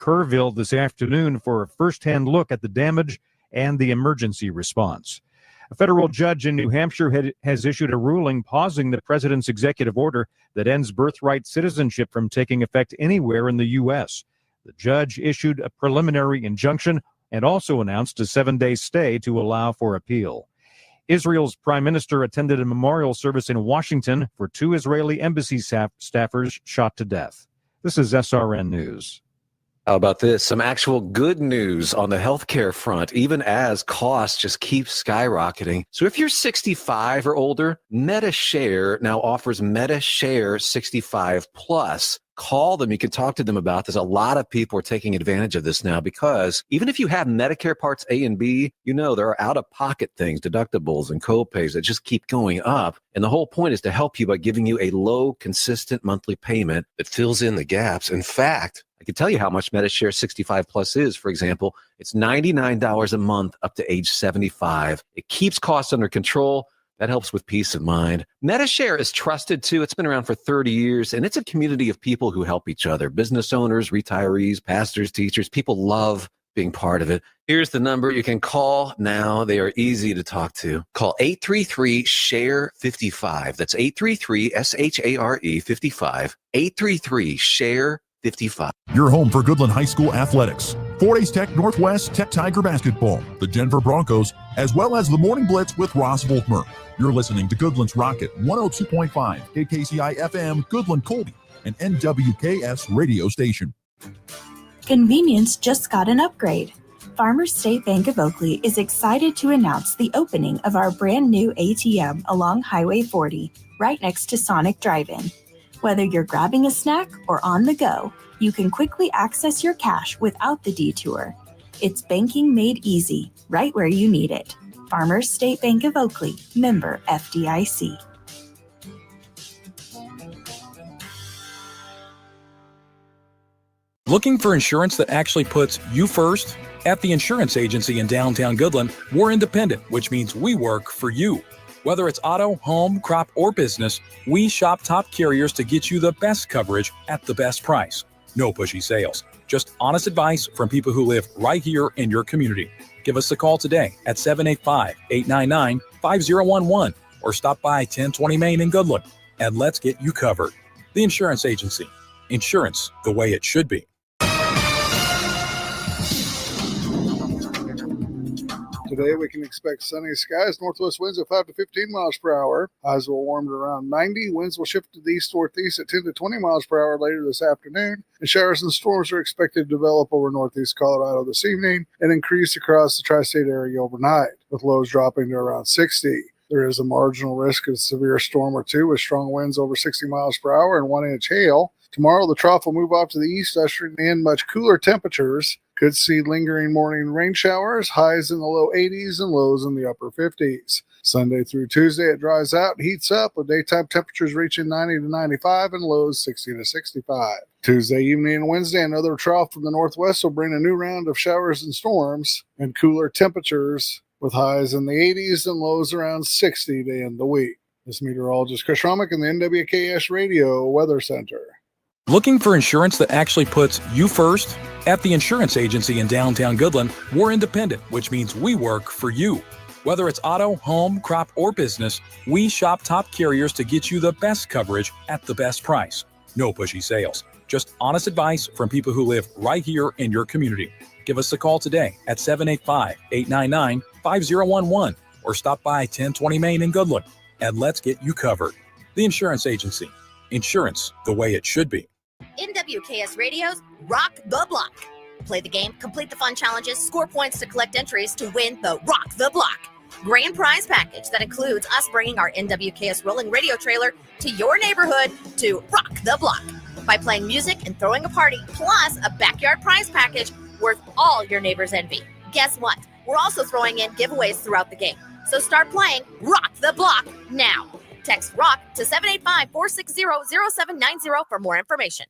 Kerrville this afternoon for a first-hand look at the damage and the emergency response. A federal judge in New Hampshire has issued a ruling pausing the president's executive order that ends birthright citizenship from taking effect anywhere in the U.S. The judge issued a preliminary injunction and also announced a 7-day stay to allow for appeal. Israel's prime minister attended a memorial service in Washington for 2 Israeli embassy staffers shot to death. This is SRN News. How about this? Some actual good news on the healthcare front, even as costs just keep skyrocketing. So if you're 65 or older, MediShare now offers MediShare 65 Plus. Call them. You can talk to them about this. A lot of people are taking advantage of this now because even if you have Medicare Parts A and B, you know there are out-of-pocket things, deductibles and co-pays that just keep going up. And the whole point is to help you by giving you a low, consistent monthly payment that fills in the gaps. In fact, I can tell you how much MediShare 65 Plus is. For example, it's $99 a month up to age 75. It keeps costs under control. That helps with peace of mind. MediShare is trusted too. It's been around for 30 years, and it's a community of people who help each other. Business owners, retirees, pastors, teachers. People love being part of it. Here's the number you can call now. They are easy to talk to. Call 833-SHARE-55. That's 833-SHARE-55. 833-SHARE-55. Your home for Goodland High School athletics. Fort Hays Tech Northwest Tech Tiger basketball, the Denver Broncos, as well as the Morning Blitz with Ross Volkmer. You're listening to Goodland's Rocket 102.5, KKCI FM, Goodland Colby, an NWKS radio station. Convenience just got an upgrade. Farmers State Bank of Oakley is excited to announce the opening of our brand new ATM along Highway 40, right next to Sonic Drive-In. Whether you're grabbing a snack or on the go, you can quickly access your cash without the detour. It's banking made easy, right where you need it. Farmers State Bank of Oakley, member FDIC. Looking for insurance that actually puts you first? At the insurance agency in downtown Goodland, we're independent, which means we work for you. Whether it's auto, home, crop, or business, we shop top carriers to get you the best coverage at the best price. No pushy sales, just honest advice from people who live right here in your community. Give us a call today at 785-899-5011 or stop by 1020 Main in Goodland and let's get you covered. The Insurance Agency. Insurance the way it should be. Today we can expect sunny skies, northwest winds at 5 to 15 miles per hour. Highs will warm to around 90. Winds will shift to the east-northeast at 10 to 20 miles per hour later this afternoon. And showers and storms are expected to develop over northeast Colorado this evening and increase across the tri-state area overnight, with lows dropping to around 60. There is a marginal risk of a severe storm or two with strong winds over 60 miles per hour and 1-inch hail. Tomorrow, the trough will move off to the east, ushering in much cooler temperatures. Could see lingering morning rain showers, highs in the low 80s and lows in the upper 50s. Sunday through Tuesday, it dries out and heats up, with daytime temperatures reaching 90 to 95 and lows 60 to 65. Tuesday evening and Wednesday, another trough from the northwest will bring a new round of showers and storms and cooler temperatures, with highs in the 80s and lows around 60 to end the week. This meteorologist Chris Romick in the NWKS Radio Weather Center. Looking for insurance that actually puts you first? At the Insurance Agency in downtown Goodland, we're independent, which means we work for you. Whether it's auto, home, crop, or business, we shop top carriers to get you the best coverage at the best price. No pushy sales, just honest advice from people who live right here in your community. Give us a call today at 785-899-5011 or stop by 1020 Main in Goodland and let's get you covered. The Insurance Agency. Insurance the way it should be. NWKS Radio's Rock the Block. Play the game, complete the fun challenges, score points to collect entries to win the Rock the Block grand prize package that includes us bringing our NWKS rolling radio trailer to your neighborhood to rock the block by playing music and throwing a party, plus a backyard prize package worth all your neighbors' envy. Guess what? We're also throwing in giveaways throughout the game. So start playing Rock the Block now. Text ROCK to 785-460-0790 for more information.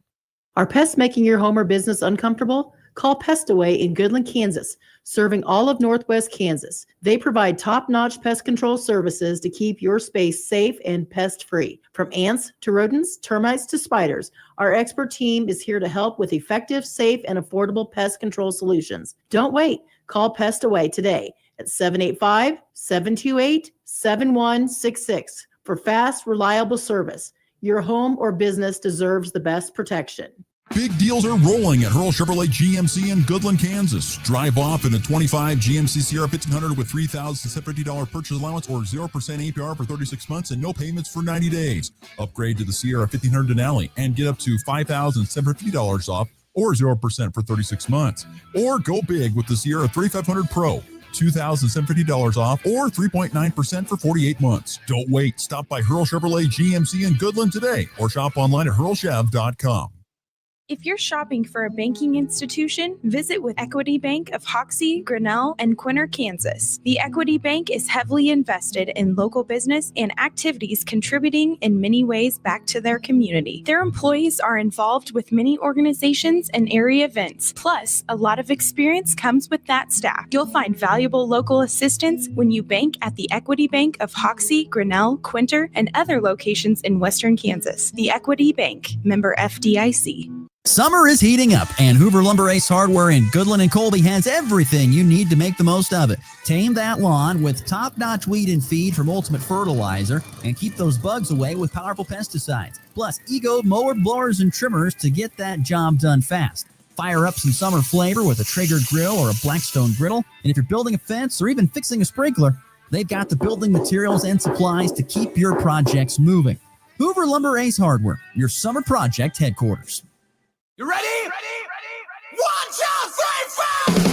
Are pests making your home or business uncomfortable? Call Pest Away in Goodland, Kansas, serving all of Northwest Kansas. They provide top-notch pest control services to keep your space safe and pest-free. From ants to rodents, termites to spiders, our expert team is here to help with effective, safe, and affordable pest control solutions. Don't wait. Call Pest Away today at 785-728-7166 for fast, reliable service. Your home or business deserves the best protection. Big deals are rolling at Hurl Chevrolet GMC in Goodland, Kansas. Drive off in a 25 GMC Sierra 1500 with $3,750 purchase allowance or 0% APR for 36 months and no payments for 90 days. Upgrade to the Sierra 1500 Denali and get up to $5,750 off or 0% for 36 months. Or go big with the Sierra 3500 Pro. $2,750 off or 3.9% for 48 months. Don't wait. Stop by Hurl Chevrolet GMC in Goodland today or shop online at hurlchev.com. If you're shopping for a banking institution, visit with Equity Bank of Hoxie, Grinnell, and Quinter, Kansas. The Equity Bank is heavily invested in local business and activities contributing in many ways back to their community. Their employees are involved with many organizations and area events. Plus, a lot of experience comes with that staff. You'll find valuable local assistance when you bank at the Equity Bank of Hoxie, Grinnell, Quinter, and other locations in Western Kansas. The Equity Bank, member FDIC. Summer is heating up, and Hoover Lumber Ace Hardware in Goodland and Colby has everything you need to make the most of it. Tame that lawn with top-notch weed and feed from Ultimate Fertilizer, and keep those bugs away with powerful pesticides. Plus, Ego mower, blowers, and trimmers to get that job done fast. Fire up some summer flavor with a Traeger grill or a Blackstone griddle, and if you're building a fence or even fixing a sprinkler, they've got the building materials and supplies to keep your projects moving. Hoover Lumber Ace Hardware, your summer project headquarters. You ready? Ready? 1, 2, 3,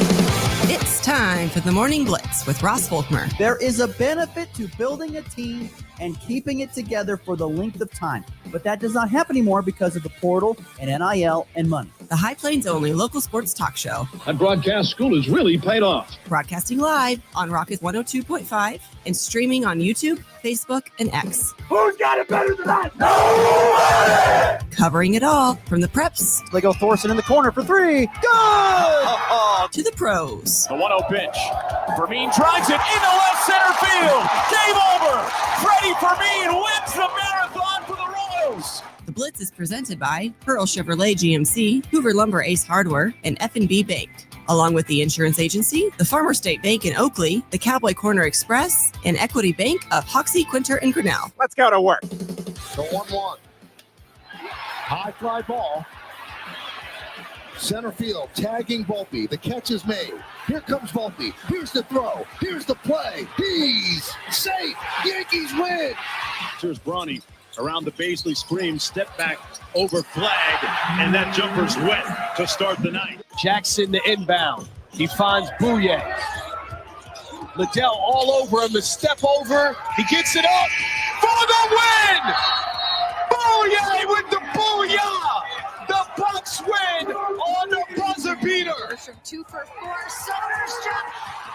4! It's time for the Morning Blitz with Ross Volkmer. There is a benefit to building a team and keeping it together for the length of time. But that does not happen anymore because of the portal and NIL and money. The High Plains only local sports talk show. That broadcast school has really paid off. Broadcasting live on Rocket 102.5 and streaming on YouTube, Facebook, and X. Who's got it better than that? Nobody! Covering it all from the preps. Lego Thorson in the corner for three. Good! To the pros. The 1-0 pitch. Fermin drives it into left center field. Game over. Freddie Fermin wins the marathon for the Royals. The Blitz is presented by Hurl Chevrolet GMC, Hoover Lumber Ace Hardware, and F&B Bank, along with the Insurance Agency, the Farmer State Bank in Oakley, the Cowboy Corner Express, and Equity Bank of Hoxie, Quinter, and Grinnell. Let's go to work. The 1-1. High fly ball. Center field, tagging Volpe. The catch is made. Here comes Volpe. Here's the throw. Here's the play. He's safe. Yankees win. Here's Bronny around the Baisley screen, step back over flag, and that jumper's wet to start the night. Jackson the inbound. He finds Bouye. Liddell all over him. The step over. He gets it up for the win. Bouye with the booyah. The Bucks win on the buzzer beater. 2 for 4. Soderstrom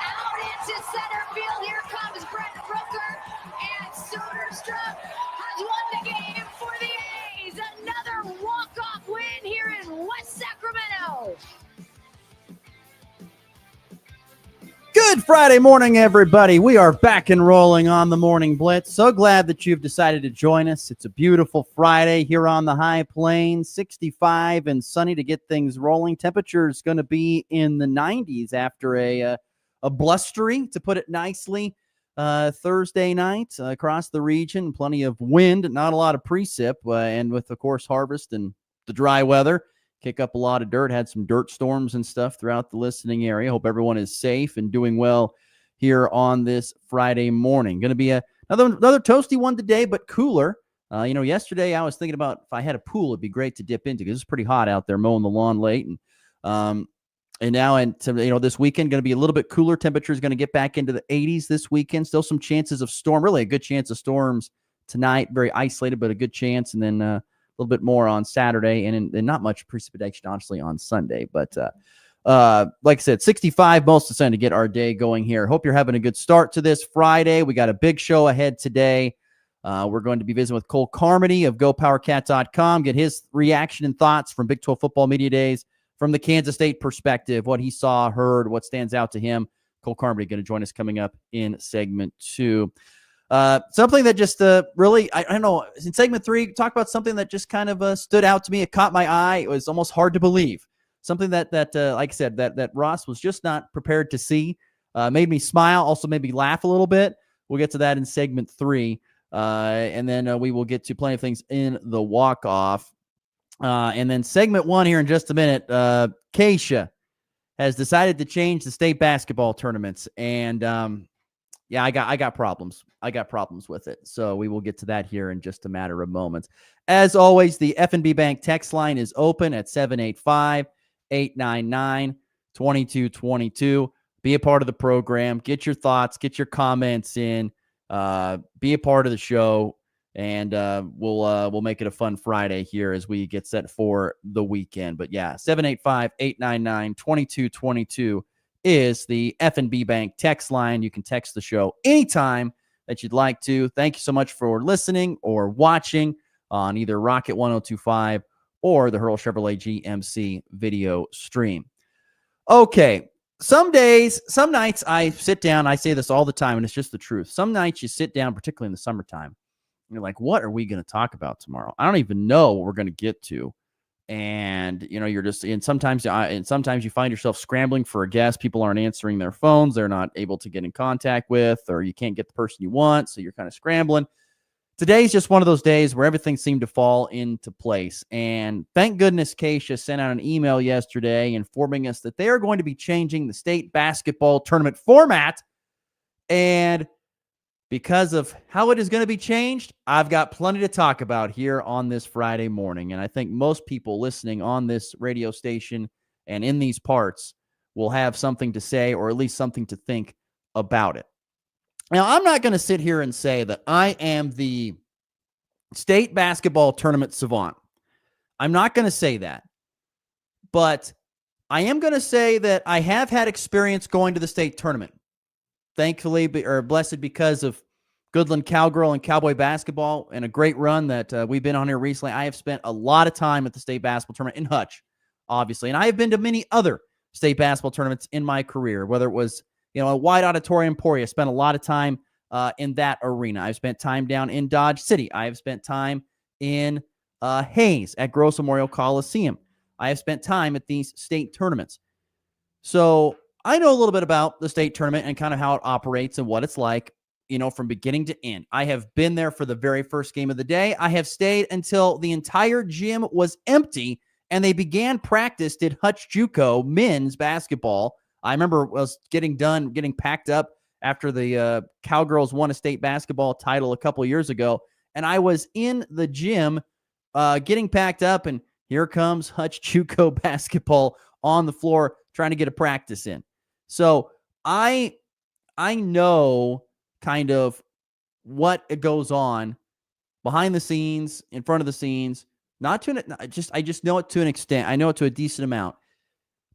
out into center field. Here comes Brent Rooker. And Soderstrom has won the game for the A's. Another walk-off win here in West Sacramento. Good Friday morning, everybody. We are back and rolling on the Morning Blitz. So glad that you've decided to join us. It's a beautiful Friday here on the High Plains, 65 and sunny to get things rolling. Temperature is going to be in the 90s after a blustery, to put it nicely, Thursday night across the region. Plenty of wind, not a lot of precip, and with, of course, harvest and the dry weather. Kick up a lot of dirt, had some dirt storms and stuff throughout the listening area. Hope everyone is safe and doing well here on this Friday morning. Going to be another toasty one today, but cooler. Yesterday I was thinking about if I had a pool, it'd be great to dip into because it's pretty hot out there mowing the lawn late. And now this weekend going to be a little bit cooler. Temperatures going to get back into the 80s this weekend. Still some chances of storm, really a good chance of storms tonight. Very isolated, but a good chance. And then a little bit more on Saturday, and not much precipitation, honestly, on Sunday. But like I said, 65 most of the sun to get our day going here. Hope you're having a good start to this Friday. We got a big show ahead today. We're going to be visiting with Cole Carmody of GoPowerCat.com, get his reaction and thoughts from Big 12 Football Media Days from the Kansas State perspective, what he saw, heard, what stands out to him. Cole Carmody going to join us coming up in segment 2. Something that just really, I don't know, in segment 3, talk about something that just kind of stood out to me. It caught my eye. It was almost hard to believe. Something that like I said, that Ross was just not prepared to see. Made me smile, also made me laugh a little bit. We'll get to that in segment 3. And then we will get to plenty of things in the walk-off. And then segment 1 here in just a minute, Keisha has decided to change the state basketball tournaments. And I got problems. I got problems with it. So we will get to that here in just a matter of moments. As always, the F&B Bank text line is open at 785-899-2222. Be a part of the program. Get your thoughts. Get your comments in. Be a part of the show. And we'll make it a fun Friday here as we get set for the weekend. But yeah, 785-899-2222 is the F&B Bank text line. You can text the show anytime that you'd like to. Thank you so much for listening or watching on either Rocket 1025 or the Hurl Chevrolet GMC video stream. Okay. Some days, some nights I sit down, I say this all the time, and it's just the truth. Some nights you sit down, particularly in the summertime, and you're like, what are we going to talk about tomorrow? I don't even know what we're going to get to. And, you're just, and sometimes you find yourself scrambling for a guest. People aren't answering their phones. They're not able to get in contact with, or you can't get the person you want. So you're kind of scrambling. Today's just one of those days where everything seemed to fall into place. And thank goodness Keisha sent out an email yesterday informing us that they are going to be changing the state basketball tournament format. And because of how it is going to be changed, I've got plenty to talk about here on this Friday morning. And I think most people listening on this radio station and in these parts will have something to say, or at least something to think about it. Now, I'm not going to sit here and say that I am the state basketball tournament savant. I'm not going to say that. But I am going to say that I have had experience going to the state tournament. Thankfully, or blessed because of Goodland Cowgirl and Cowboy basketball and a great run that we've been on here recently. I have spent a lot of time at the state basketball tournament in Hutch, obviously. And I have been to many other state basketball tournaments in my career, whether it was a wide auditorium Emporia. I spent a lot of time in that arena. I've spent time down in Dodge City. I have spent time in Hayes at Gross Memorial Coliseum. I have spent time at these state tournaments. So I know a little bit about the state tournament and kind of how it operates and what it's like, from beginning to end. I have been there for the very first game of the day. I have stayed until the entire gym was empty and they began practice at Hutch JUCO men's basketball. I remember I was getting packed up after the Cowgirls won a state basketball title a couple years ago. And I was in the gym getting packed up, and here comes Hutch JUCO basketball on the floor trying to get a practice in. So I know kind of what goes on behind the scenes, in front of the scenes. I just know it to an extent. I know it to a decent amount.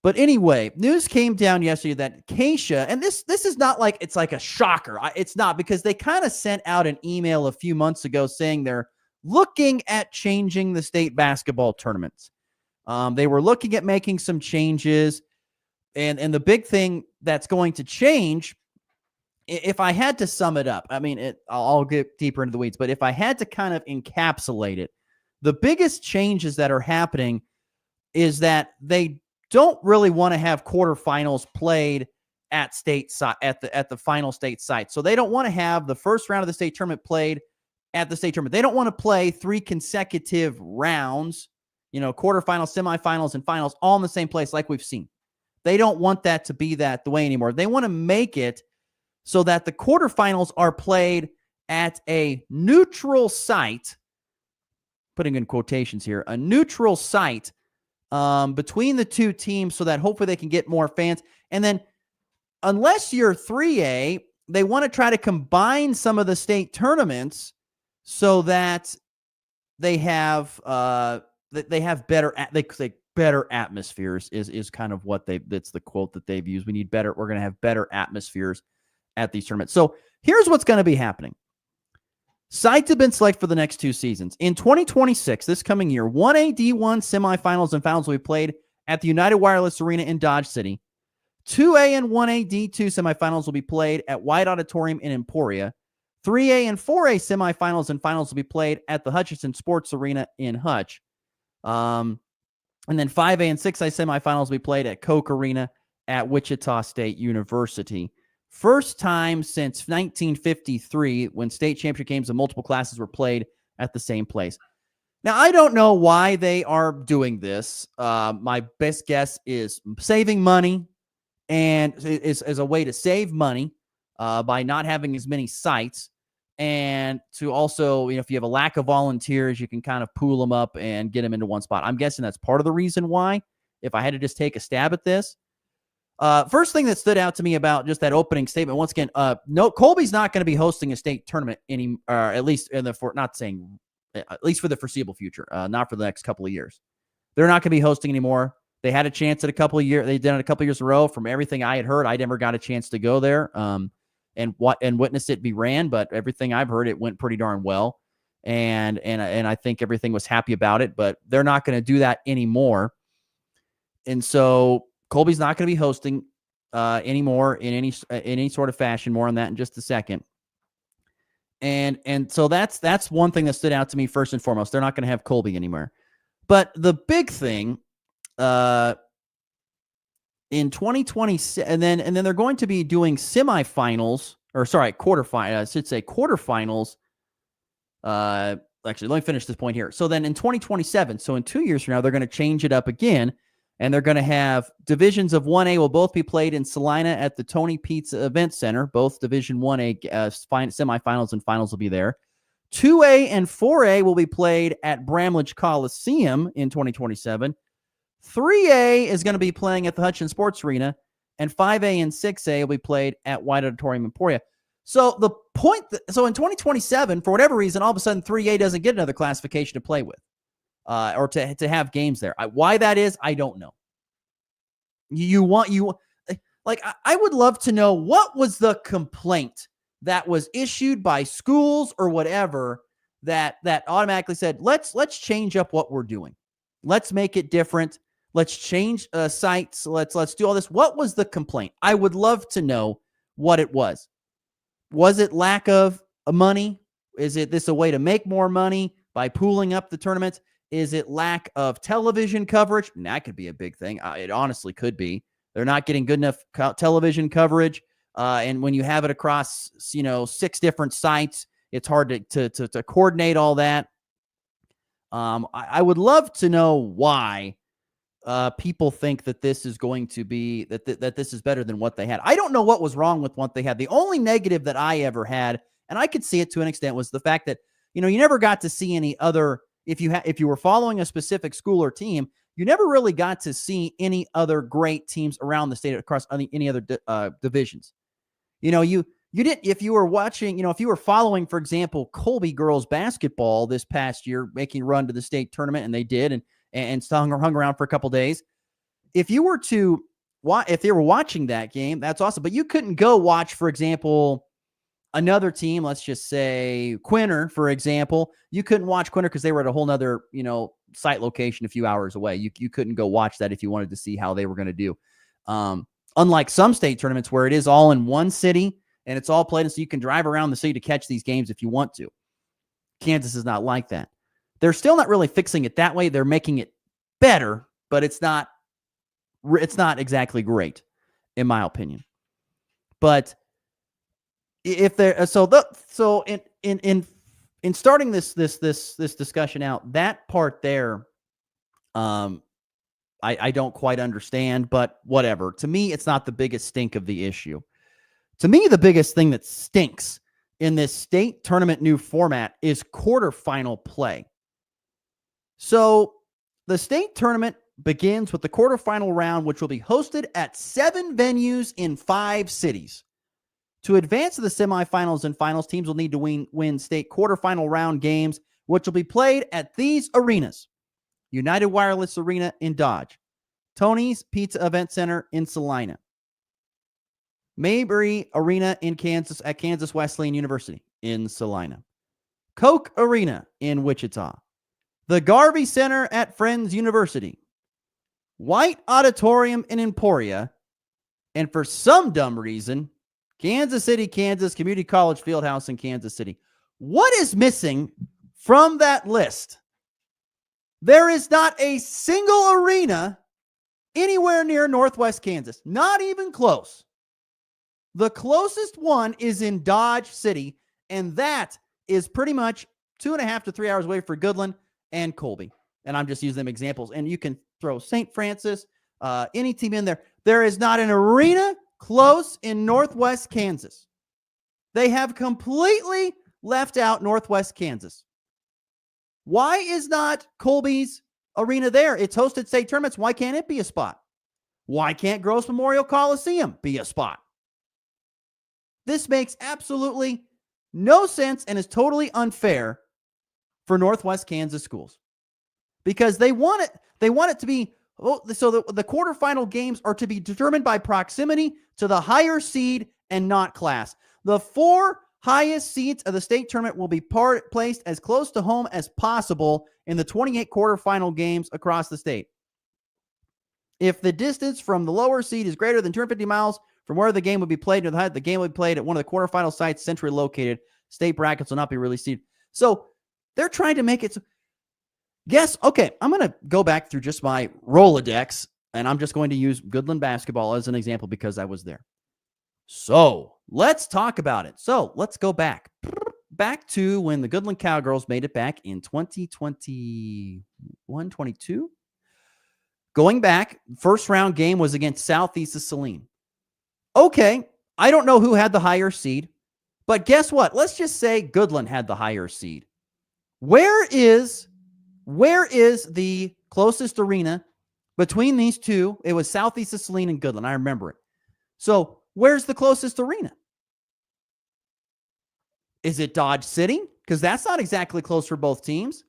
But anyway, news came down yesterday that Keisha, and this is not like it's like a shocker. It's not, because they kind of sent out an email a few months ago saying they're looking at changing the state basketball tournaments. They were looking at making some changes. And the big thing that's going to change, if I had to sum it up, I'll get deeper into the weeds, but if I had to kind of encapsulate it, the biggest changes that are happening is that they don't really want to have quarterfinals played at the final state site. So they don't want to have the first round of the state tournament played at the state tournament. They don't want to play 3 consecutive rounds, quarterfinals, semifinals, and finals all in the same place like we've seen. They don't want that to be the way anymore. They want to make it so that the quarterfinals are played at a neutral site, putting in quotations here, a neutral site between the two teams, so that hopefully they can get more fans. And then unless you're 3A, they want to try to combine some of the state tournaments so that they have better atmospheres is kind of what that's the quote that they've used. We're going to have better atmospheres at these tournaments. So here's what's going to be happening. Sites have been selected for the next 2 seasons. In 2026, this coming year, 1A, D1 semifinals and finals will be played at the United Wireless Arena in Dodge City. 2A and 1A D2 semifinals will be played at White Auditorium in Emporia. 3A and 4A semifinals and finals will be played at the Hutchinson Sports Arena in Hutch. And then 5A and 6A semifinals will be played at Koch Arena at Wichita State University. First time since 1953 when state championship games of multiple classes were played at the same place. Now, I don't know why they are doing this. My best guess is saving money, and is a way to save money by not having as many sites, and to also, if you have a lack of volunteers, you can kind of pool them up and get them into one spot. I'm guessing that's part of the reason why, if I had to just take a stab at this. First thing that stood out to me about just that opening statement, once again, no, Colby's not going to be hosting a state tournament at least at least for the foreseeable future, not for the next couple of years. They're not going to be hosting anymore. They had a chance at a couple of years. They did it a couple of years in a row. From everything I had heard, I never got a chance to go there and witness it be ran. But everything I've heard, it went pretty darn well, and I think everything was happy about it. But they're not going to do that anymore, and so Colby's not going to be hosting anymore in any sort of fashion. More on that in just a second. And so that's one thing that stood out to me first and foremost. They're not going to have Colby anymore. But the big thing in 2020, and then they're going to be doing quarterfinals. I should say quarterfinals. Actually, let me finish this point here. So then in 2027, so in 2 years from now, they're going to change it up again. And they're going to have divisions of 1A will both be played in Salina at the Tony Pizza Event Center. Both Division 1A semifinals and finals will be there. 2A and 4A will be played at Bramlage Coliseum in 2027. 3A is going to be playing at the Hutchinson Sports Arena. And 5A and 6A will be played at White Auditorium Emporia. So the point, so in 2027, for whatever reason, all of a sudden 3A doesn't get another classification to play with. Or to have games there. Why that is, I don't know. I would love to know what was the complaint that was issued by schools or whatever that automatically said, let's change up what we're doing. Let's make it different. Let's change sites. Let's do all this. What was the complaint? I would love to know what it was. Was it lack of money? Is it this a way to make more money by pooling up the tournaments? Is it lack of television coverage? And that could be a big thing. It honestly could be. They're not getting good enough television coverage. And when you have it across, 6 different sites, it's hard to coordinate all that. I would love to know why people think that this is going to be, that this is better than what they had. I don't know what was wrong with what they had. The only negative that I ever had, and I could see it to an extent, was the fact that, you never got to see any other. If you were following a specific school or team, you never really got to see any other great teams around the state across any other divisions. You didn't, if you were watching, if you were following, for example, Colby girls basketball this past year, making a run to the state tournament, and they did, and hung around for a couple days. If they were watching that game, that's awesome. But you couldn't go watch, for example, another team, let's just say Quinter, for example. You couldn't watch Quinter because they were at a whole nother, site location a few hours away. You couldn't go watch that if you wanted to see how they were going to do. Unlike some state tournaments where it is all in one city and it's all played, and so you can drive around the city to catch these games if you want to. Kansas is not like that. They're still not really fixing it that way. They're making it better, but it's not exactly great, in my opinion. But if there, in starting this discussion out, that part there, I don't quite understand, but whatever. To me, it's not the biggest stink of the issue. To me, the biggest thing that stinks in this state tournament new format is quarterfinal play. So the state tournament begins with the quarterfinal round, which will be hosted at 7 venues in 5 cities. To advance to the semifinals and finals, teams will need to win state quarterfinal round games, which will be played at these arenas: United Wireless Arena in Dodge, Tony's Pizza Event Center in Salina, Mabry Arena in Kansas at Kansas Wesleyan University in Salina, Koch Arena in Wichita, the Garvey Center at Friends University, White Auditorium in Emporia, and for some dumb reason, Kansas City, Kansas Community College Fieldhouse in Kansas City. What is missing from that list? There is not a single arena anywhere near Northwest Kansas, not even close. The closest one is in Dodge City, and that is pretty much 2.5 to 3 hours away for Goodland and Colby. And I'm just using them examples. And you can throw St. Francis, any team in there. There is not an arena close in Northwest Kansas. They have completely left out Northwest Kansas. Why is not Colby's arena there? It's hosted state tournaments. Why can't it be a spot? Why can't Gross Memorial Coliseum be a spot? This makes absolutely no sense and is totally unfair for Northwest Kansas schools because they want it to be, so the quarterfinal games are to be determined by proximity to the higher seed and not class. The 4 highest seeds of the state tournament will be placed as close to home as possible in the 28 quarterfinal games across the state. If the distance from the lower seed is greater than 250 miles from where the game would be played, the game would be played at one of the quarterfinal sites centrally located. State brackets will not be released. So they're trying to make it. Okay, I'm going to go back through just my Rolodex, and I'm just going to use Goodland basketball as an example because I was there. So let's talk about it. So let's go back to when the Goodland Cowgirls made it back in 2021, 22. Going back, first round game was against Southeast of Saline. Okay, I don't know who had the higher seed, but guess what? Let's just say Goodland had the higher seed. Where is the closest arena between these two? It was Southeast of Saline and Goodland. I remember it. So where's the closest arena? Is it Dodge City? Because that's not exactly close for both teams.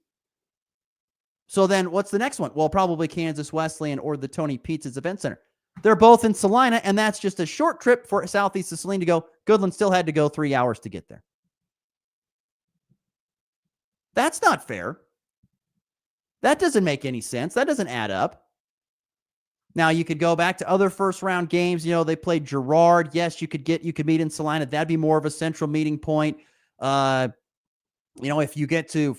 So then what's the next one? Well, probably Kansas Wesleyan or the Tony Pietz's Event Center. They're both in Salina, and that's just a short trip for Southeast of Saline to go. Goodland still had to go 3 hours to get there. That's not fair. That doesn't make any sense. That doesn't add up. Now, you could go back to other first-round games. You know, they played Girard. Yes, you could meet in Salina. That'd be more of a central meeting point. If you get to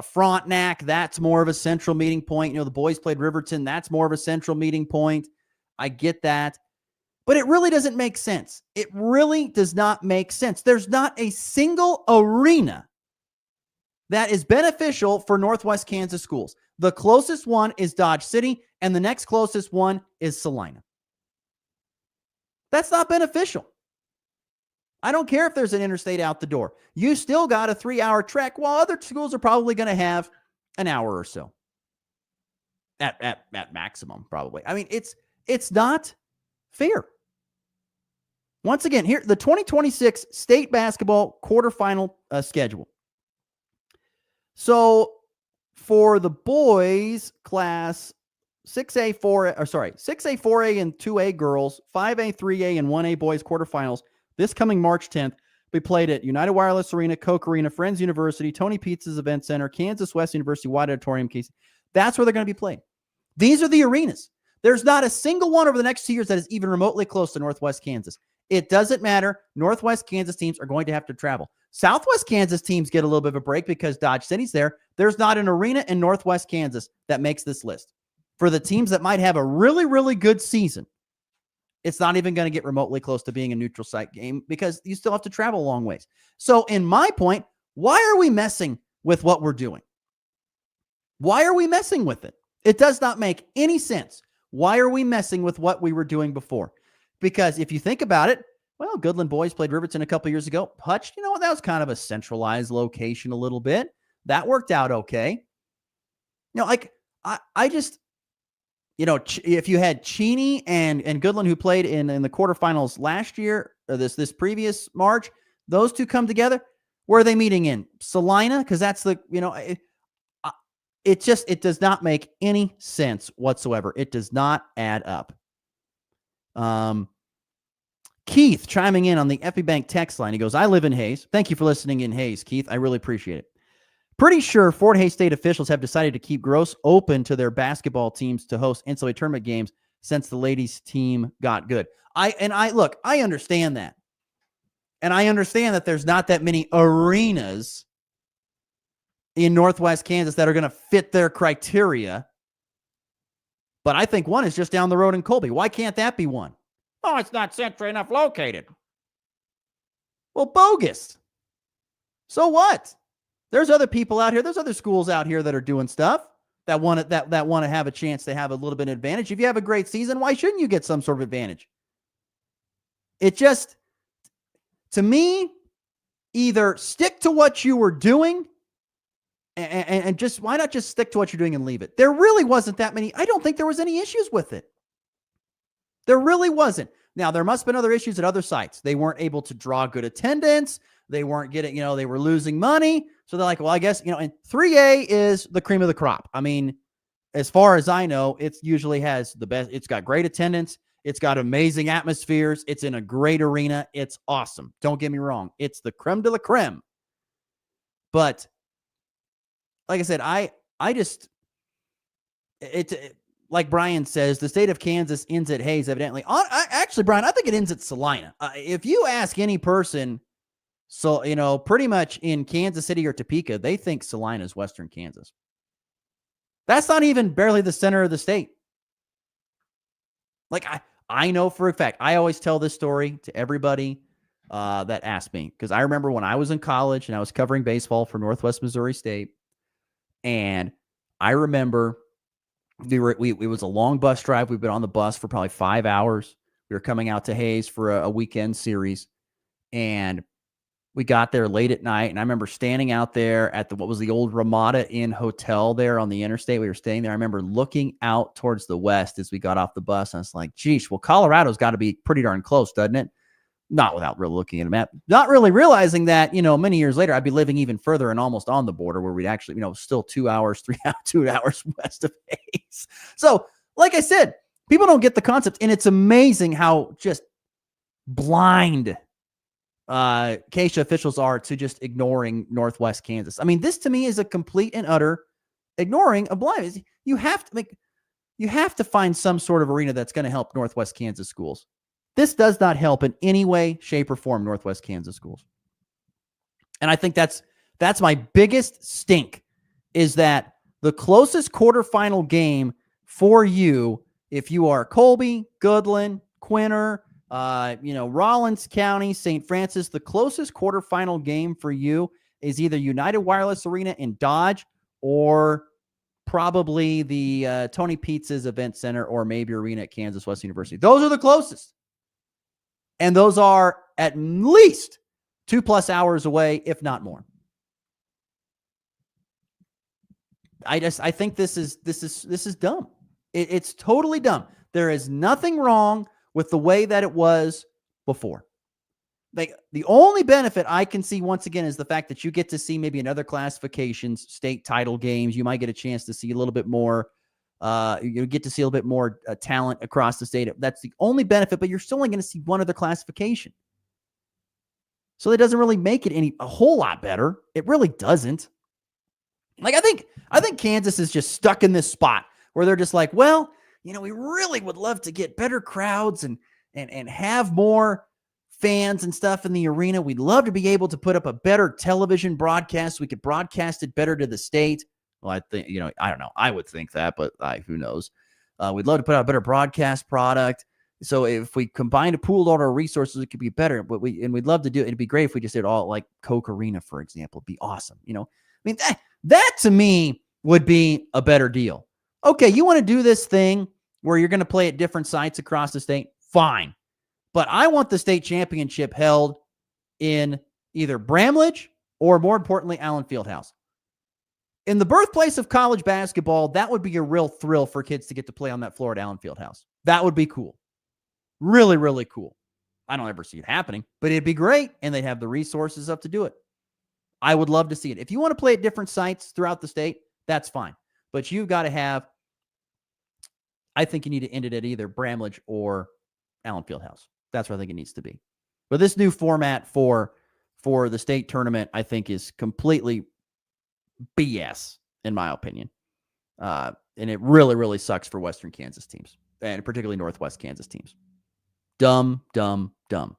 Frontenac, that's more of a central meeting point. You know, the boys played Riverton. That's more of a central meeting point. I get that. But it really doesn't make sense. It really does not make sense. There's not a single arena that is beneficial for Northwest Kansas schools. The closest one is Dodge City, and the next closest one is Salina. That's not beneficial. I don't care if there's an interstate out the door. You still got a 3-hour trek, while other schools are probably going to have an hour or so. At maximum, probably. I mean, it's not fair. Once again, here, the 2026 state basketball quarterfinal schedule. So for the boys class, 6A, 4A, and 2A girls, 5A, 3A, and 1A boys quarterfinals this coming March 10th. We played at United Wireless Arena, Coke Arena, Friends University, Tony Pietz's Event Center, Kansas West University, White Auditorium, Casey. That's where they're going to be played. These are the arenas. There's not a single one over the next 2 years that is even remotely close to Northwest Kansas. It doesn't matter. Northwest Kansas teams are going to have to travel. Southwest Kansas teams get a little bit of a break because Dodge City's there. There's not an arena in Northwest Kansas that makes this list. For the teams that might have a really, really good season, it's not even going to get remotely close to being a neutral site game because you still have to travel a long ways. So in my point, why are we messing with what we're doing? Why are we messing with it? It does not make any sense. Why are we messing with what we were doing before? Because if you think about it, well, Goodland boys played Riverton a couple years ago. Hutch, you know what? That was kind of a centralized location a little bit. That worked out okay. You know, like I just, you know, if you had Cheney and Goodland who played in the quarterfinals last year, or this previous March, those two come together. Where are they meeting in? Salina? Because that's the, you know, it does not make any sense whatsoever. It does not add up. Keith chiming in on the FB Bank text line. He goes, I live in Hayes. Thank you for listening in Hayes, Keith. I really appreciate it. Pretty sure Fort Hays State officials have decided to keep Gross open to their basketball teams to host NCAA tournament games since the ladies' team got good. I understand that. And I understand that there's not that many arenas in Northwest Kansas that are going to fit their criteria. But I think one is just down the road in Colby. Why can't that be one? Oh, it's not centrally enough located. Well, bogus. So what? There's other people out here. There's other schools out here that are doing stuff that want to have a chance to have a little bit of advantage. If you have a great season, why shouldn't you get some sort of advantage? It just, to me, either stick to what you were doing and just, why not just stick to what you're doing and leave it? There really wasn't that many. I don't think there was any issues with it. There really wasn't. Now, there must have been other issues at other sites. They weren't able to draw good attendance. They weren't getting, they were losing money. So they're like, well, I guess, and 3A is the cream of the crop. I mean, as far as I know, it usually has the best. It's got great attendance. It's got amazing atmospheres. It's in a great arena. It's awesome. Don't get me wrong. It's the creme de la creme. But like I said, like Brian says, the state of Kansas ends at Hays, evidently. Actually, Brian, I think it ends at Salina. If you ask any person, so, pretty much in Kansas City or Topeka, they think Salina is Western Kansas. That's not even barely the center of the state. Like, I know for a fact, I always tell this story to everybody that asks me, because I remember when I was in college and I was covering baseball for Northwest Missouri State, and I remember it was a long bus drive. We've been on the bus for probably 5 hours. We were coming out to Hays for a weekend series, and we got there late at night, and I remember standing out there at what was the old Ramada Inn Hotel there on the interstate. We were staying there. I remember looking out towards the west as we got off the bus. And I was like, geez, well, Colorado's got to be pretty darn close, doesn't it? Not without really looking at a map. Not really realizing that, many years later, I'd be living even further and almost on the border where we'd actually, still 2 hours, 2 hours west of Hays. So, like I said, people don't get the concept, and it's amazing how just blind Acacia officials are to just ignoring Northwest Kansas. I mean, this to me is a complete and utter ignoring of blind. You have to find some sort of arena that's going to help Northwest Kansas schools. This does not help in any way, shape, or form Northwest Kansas schools. And I think that's my biggest stink, is that the closest quarterfinal game for you, if you are Colby, Goodland, Quinter, Rollins County, St. Francis, the closest quarterfinal game for you is either United Wireless Arena in Dodge or probably the Tony Pizza's Event Center or maybe Arena at Kansas West University. Those are the closest. And those are at least 2+ hours away, if not more. I think this is dumb. It's totally dumb. There is nothing wrong with the way that it was before. Like, the only benefit I can see, once again, is the fact that you get to see maybe in other classifications, state title games. You might get a chance to see a little bit more. You get to see a little bit more talent across the state. That's the only benefit, but you're still only going to see one other classification. So that doesn't really make it a whole lot better. It really doesn't. Like, I think Kansas is just stuck in this spot where they're just like, well, we really would love to get better crowds and have more fans and stuff in the arena. We'd love to be able to put up a better television broadcast. We could broadcast it better to the state. Well, I think, I don't know. I would think that, but who knows? We'd love to put out a better broadcast product. So if we combined pooled all our resources, it could be better. But we'd love to do it. It'd be great if we just did all like Coke Arena, for example. It'd be awesome. I mean, that to me would be a better deal. Okay, you want to do this thing where you're going to play at different sites across the state? Fine. But I want the state championship held in either Bramlage or, more importantly, Allen Fieldhouse. In the birthplace of college basketball, that would be a real thrill for kids to get to play on that floor at Allen Fieldhouse. That would be cool. Really, really cool. I don't ever see it happening, but it'd be great, and they'd have the resources up to do it. I would love to see it. If you want to play at different sites throughout the state, that's fine. But you've got to have, I think you need to end it at either Bramlage or Allen Fieldhouse. That's where I think it needs to be. But this new format for the state tournament, I think, is completely BS, in my opinion. And it really, really sucks for Western Kansas teams, and particularly Northwest Kansas teams. Dumb, dumb, dumb.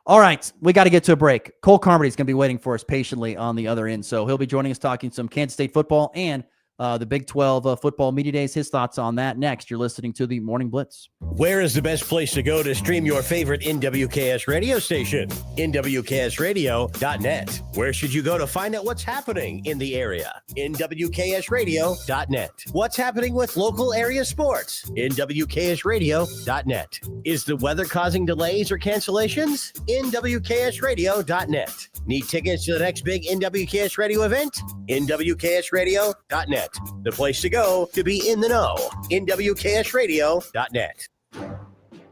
All right, we got to get to a break. Cole Carmody is going to be waiting for us patiently on the other end, so he'll be joining us talking some Kansas State football and the Big 12 football media days. His thoughts on that next. You're listening to the Morning Blitz. Where is the best place to go to stream your favorite NWKS radio station? NWKSradio.net. Where should you go to find out what's happening in the area? NWKSradio.net. What's happening with local area sports? NWKSradio.net. Is the weather causing delays or cancellations? NWKSradio.net. Need tickets to the next big NWKS radio event? NWKSradio.net. The place to go to be in the know. NWKSradio.net.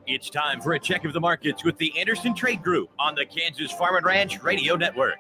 It's time for a check of the markets with the Anderson Trade Group on the Kansas Farm and Ranch Radio Network.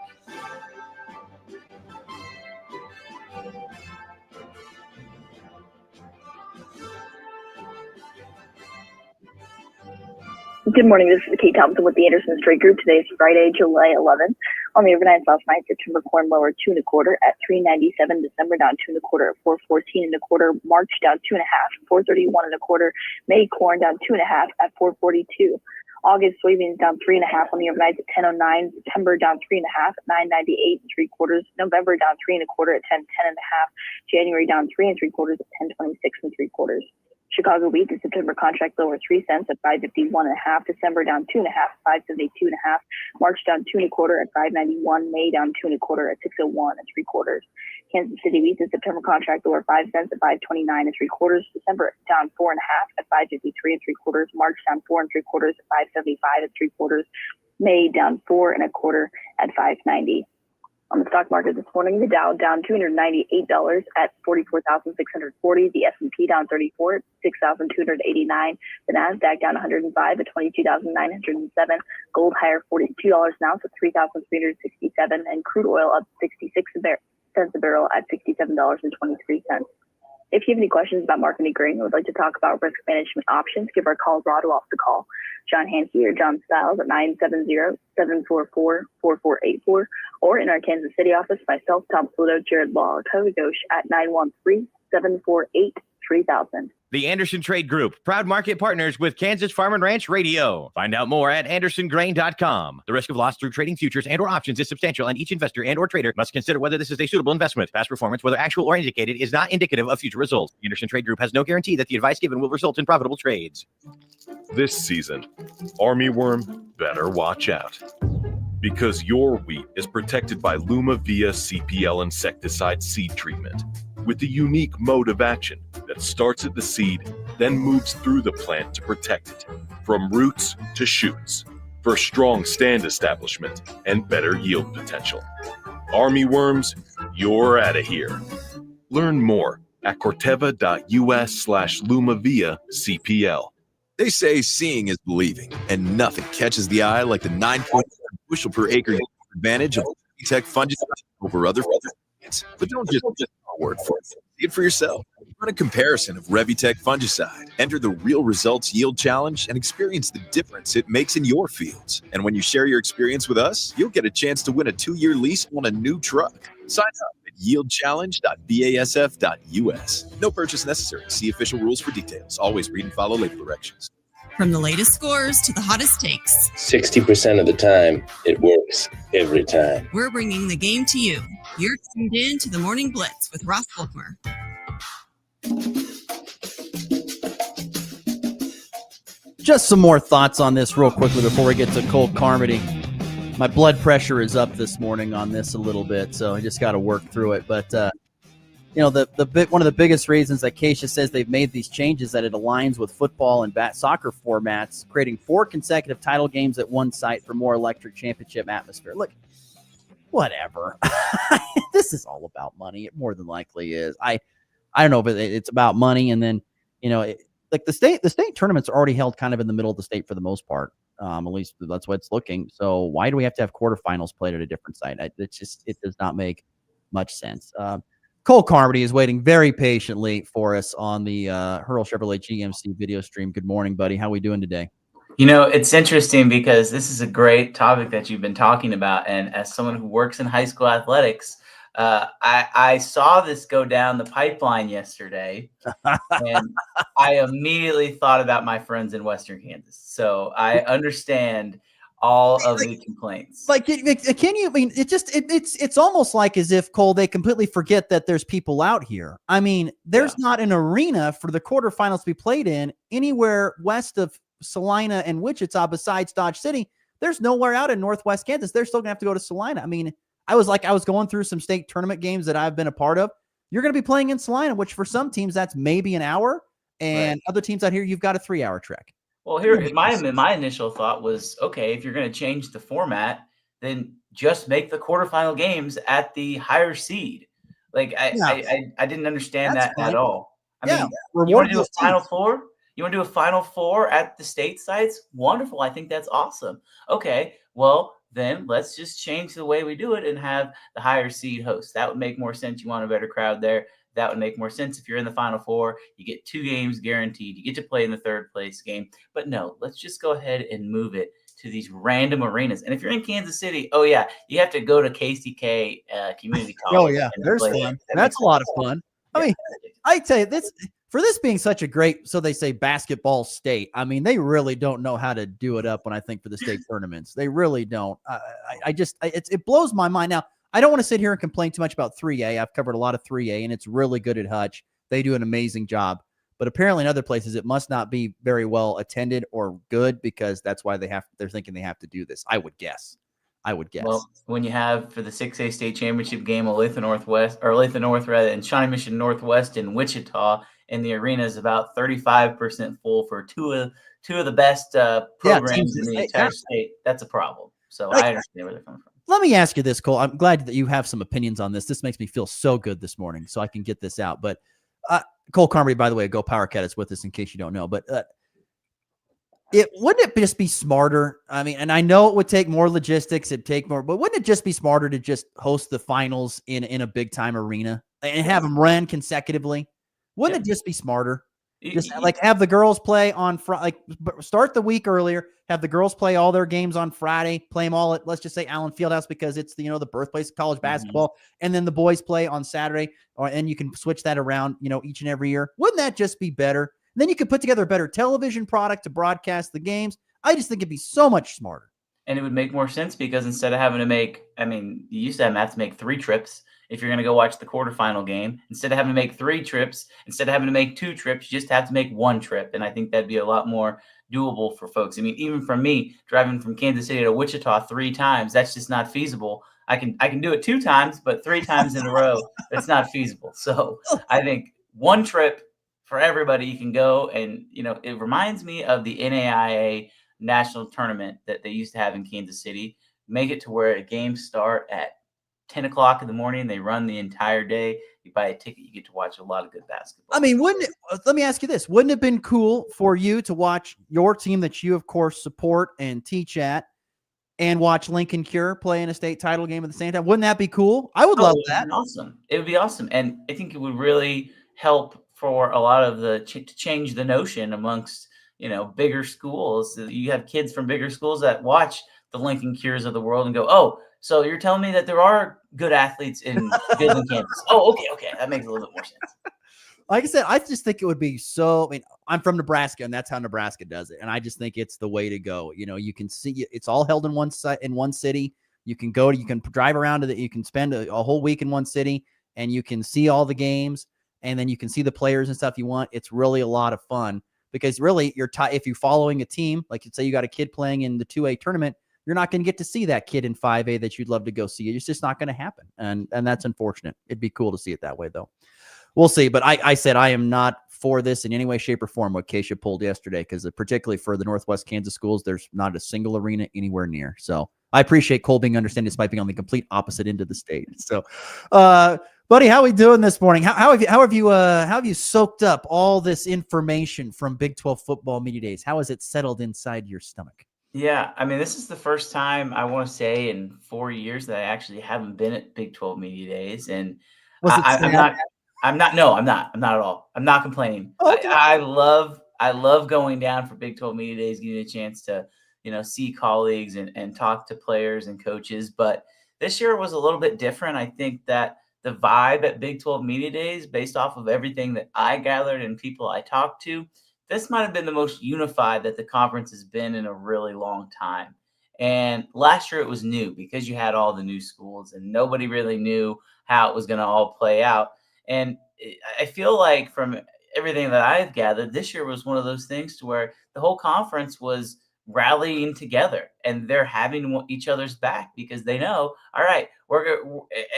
Good morning. This is Kate Thompson with the Anderson Trade Group. Today is Friday, July 11th. On the overnight last night, September corn lower 2 1/4 at $3.97. December down 2 1/4 at $4.14 1/4. March down 2 1/2, $4.31 1/4. May corn down 2 1/2 at $4.42. August soybeans down 3 1/2 on the overnight at $10.09. September down 3 1/2 at $9.98 3/4. November down 3 1/4 at $10.10 1/2. January down 3 3/4 at $10.26 3/4. Chicago wheat, the September contract lower 3 cents at $5.51 1/2. December down 2 1/2, $5.72 1/2. March down 2 1/4 at $5.91. May down 2 1/4 at $6.01 3/4. Kansas City wheat, the September contract lower 5 cents at $5.29 3/4. December down 4 1/2 at $5.53 3/4. March down 4 3/4 at $5.75 3/4. May down 4 1/4 at $5.90. On the stock market this morning, the Dow down $298 at 44,640. The S&P down 34 at 6,289. The Nasdaq down 105 at 22,907. Gold higher $42 an ounce at 3,367. And crude oil up 66 cents a barrel at $67.23. If you have any questions about marketing grain or would like to talk about risk management options, give our Colorado off the call. John Hankey or John Stiles at 970-744-4484, or in our Kansas City office, myself, Tom Pluto, Jared Law, Cody Ghosh at 913-748-3000. The Anderson Trade Group, proud market partners with Kansas Farm and Ranch Radio. Find out more at andersongrain.com. The risk of loss through trading futures and or options is substantial, and each investor and or trader must consider whether this is a suitable investment. Past performance, whether actual or indicated, is not indicative of future results. The Anderson Trade Group has no guarantee that the advice given will result in profitable trades. This season, armyworm better watch out. Because your wheat is protected by Lumavia CPL insecticide seed treatment with a unique mode of action that starts at the seed, then moves through the plant to protect it, from roots to shoots, for strong stand establishment and better yield potential. Army worms, you're out of here. Learn more at corteva.us/Lumavia CPL. They say seeing is believing, and nothing catches the eye like the 9.7 bushel per acre advantage of Revitec fungicide over other plants. But don't just take our word for it. See it for yourself. Run a comparison of Revitec fungicide. Enter the Real Results Yield Challenge and experience the difference it makes in your fields. And when you share your experience with us, you'll get a chance to win a 2-year lease on a new truck. Sign up at yieldchallenge.basf.us. No purchase necessary. See official rules for details. Always read and follow label directions. From the latest scores to the hottest takes, 60% of the time, it works every time. we're bringing the game to you. You're tuned in to the Morning Blitz with Ross Volkmer. Just some more thoughts on this real quickly before we get to Cole Carmody. My blood pressure is up this morning on this a little bit, so I just got to work through it. But one of the biggest reasons that Keisha says they've made these changes that it aligns with football and soccer formats, creating 4 consecutive title games at one site for more electric championship atmosphere. Look, whatever. This is all about money. It more than likely is. I don't know, but it's about money, and then like the state tournaments are already held kind of in the middle of the state for the most part. At least that's what it's looking. So why do we have to have quarterfinals played at a different site? It does not make much sense. Cole Carmody is waiting very patiently for us on the Hurl Chevrolet GMC video stream. Good morning, buddy. How are we doing today? It's interesting because this is a great topic that you've been talking about. And as someone who works in high school athletics, I saw this go down the pipeline yesterday, and I immediately thought about my friends in Western Kansas. So I understand all of the complaints. Like, can you? I mean, it's almost like as if, Cole, they completely forget that there's people out here. I mean, there's not an arena for the quarterfinals to be played in anywhere west of Salina and Wichita besides Dodge City. There's nowhere out in Northwest Kansas. They're still gonna have to go to Salina. I mean, I was going through some state tournament games that I've been a part of. You're going to be playing in Salina, which for some teams that's maybe an hour, and other teams out here you've got a 3-hour trek. Well, here my initial thought was, okay, if you're going to change the format, then just make the quarterfinal games at the higher seed. Like I didn't understand that at all. I mean, you want to do a Final Four? You want to do a Final Four at the state sites? Wonderful. I think that's awesome. Okay, well, then let's just change the way we do it and have the higher seed host. That would make more sense. You want a better crowd there. That would make more sense. If you're in the Final Four, you get 2 games guaranteed. You get to play in the third place game. But no, let's just go ahead and move it to these random arenas. And if you're in Kansas City, oh yeah, you have to go to KCK Community College. Oh yeah, there's fun. That's a lot of fun. I mean, I tell you, for this being such a great, so they say, basketball state, I mean, they really don't know how to do it up when I think for the state tournaments. They really don't. It blows my mind. Now, I don't want to sit here and complain too much about 3A. I've covered a lot of 3A, and it's really good at Hutch. They do an amazing job. But apparently in other places, it must not be very well attended or good, because that's why they're thinking they have to do this, I would guess. Well, when you have for the 6A state championship game, Olathe North and Shawnee Mission Northwest in Wichita, and the arena is about 35% full for two of the best programs in the entire state. That's a problem. So I understand where they're coming from. Let me ask you this, Cole. I'm glad that you have some opinions on this. This makes me feel so good this morning, so I can get this out. But Cole Carmody, by the way, Go Power Cat, is with us in case you don't know. But wouldn't it just be smarter? I mean, and I know it would take more logistics, it'd take more, but wouldn't it just be smarter to just host the finals in a big time arena and have them run consecutively? Wouldn't it just be smarter? Just like have the girls play on Friday, like start the week earlier, have the girls play all their games on Friday, play them all at, let's just say, Allen Fieldhouse, because it's the birthplace of college basketball, and then the boys play on Saturday, and you can switch that around, each and every year. Wouldn't that just be better? And then you could put together a better television product to broadcast the games. I just think it'd be so much smarter. And it would make more sense, because instead of having to make, you used to have to make 3 trips. If you're going to go watch the quarterfinal game, instead of having to make 3 trips, instead of having to make 2 trips, you just have to make 1 trip. And I think that'd be a lot more doable for folks. I mean, even for me, driving from Kansas City to Wichita 3 times, that's just not feasible. I can do it 2 times, but 3 times in a row, that's not feasible. So I think 1 trip for everybody, you can go. And, it reminds me of the NAIA national tournament that they used to have in Kansas City. Make it to where games start at 10 o'clock in the morning. They run the entire day. You buy a ticket, you get to watch a lot of good basketball. I mean, let me ask you this. Wouldn't it have been cool for you to watch your team that you, of course, support and teach at, and watch Lincoln Cure play in a state title game at the same time? Wouldn't that be cool? I would love that. Awesome. It would be awesome. And I think it would really help for a lot of to change the notion amongst, bigger schools. You have kids from bigger schools that watch the Lincoln Cures of the world and go, oh, so you're telling me that there are good athletes in Midland, Kansas? Oh, okay. That makes a little bit more sense. Like I said, I just think it would be so. I'm from Nebraska, and that's how Nebraska does it. And I just think it's the way to go. You can see it's all held in one site, in one city. You can drive around you can spend a whole week in one city, and you can see all the games, and then you can see the players and stuff you want. It's really a lot of fun, because really if you're following a team, like say you got a kid playing in the 2A tournament, you're not going to get to see that kid in 5A that you'd love to go see. It's just not going to happen. And that's unfortunate. It'd be cool to see it that way, though. We'll see. But I said I am not for this in any way, shape, or form, what Keisha pulled yesterday, because particularly for the Northwest Kansas schools, there's not a single arena anywhere near. So I appreciate Cole being understanding, despite being on the complete opposite end of the state. So, buddy, how are we doing this morning? How have you soaked up all this information from Big 12 football media days? How has it settled inside your stomach? Yeah, this is the first time, I want to say, in 4 years that I actually haven't been at Big 12 Media Days, and I'm not at all. I'm not complaining. Okay. I love going down for Big 12 Media Days, getting a chance to see colleagues and talk to players and coaches. But This year was a little bit different. I think that the vibe at Big 12 Media Days, based off of everything that I gathered and people I talked to, this might have been the most unified that the conference has been in a really long time. And last year it was new because you had all the new schools and nobody really knew how it was going to all play out. And I feel like from everything that I've gathered, this year was one of those things to where the whole conference was rallying together and they're having each other's back because they know, all right,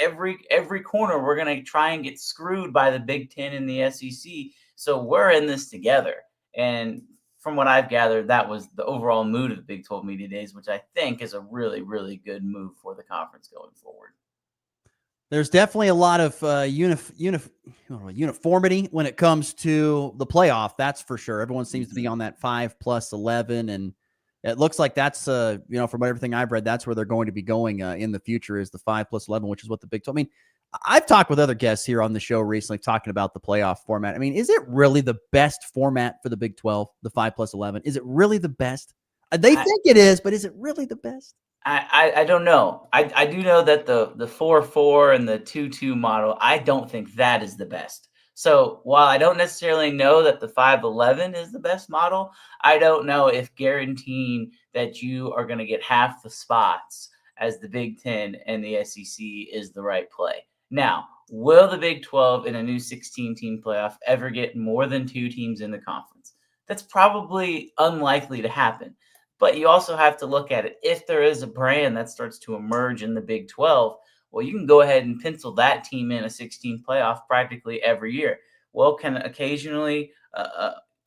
every corner we're going to try and get screwed by the Big Ten and the SEC. So we're in this together. And from what I've gathered, that was the overall mood of the Big 12 Media Days, which I think is a really, really good move for the conference going forward. There's definitely a lot of uniformity when it comes to the playoff. That's for sure. Everyone seems to be on that 5+11, and it looks like that's from everything I've read, that's where they're going to be going in the future is the 5+11, which is what the Big 12. I mean, I've talked with other guests here on the show recently talking about the playoff format. I mean, is it really the best format for the Big 12, the 5+11? Is it really the best? They think it is, but is it really the best? I don't know. I do know that the 4-4 and the 2-2 model, I don't think that is the best. So while I don't necessarily know that the 5-11 is the best model, I don't know if guaranteeing that you are going to get half the spots as the Big Ten and the SEC is the right play. Now, will the Big 12 in a new 16-team playoff ever get more than 2 teams in the conference? That's probably unlikely to happen. But you also have to look at it. If there is a brand that starts to emerge in the Big 12, well, you can go ahead and pencil that team in a 16 playoff practically every year. Well, can occasionally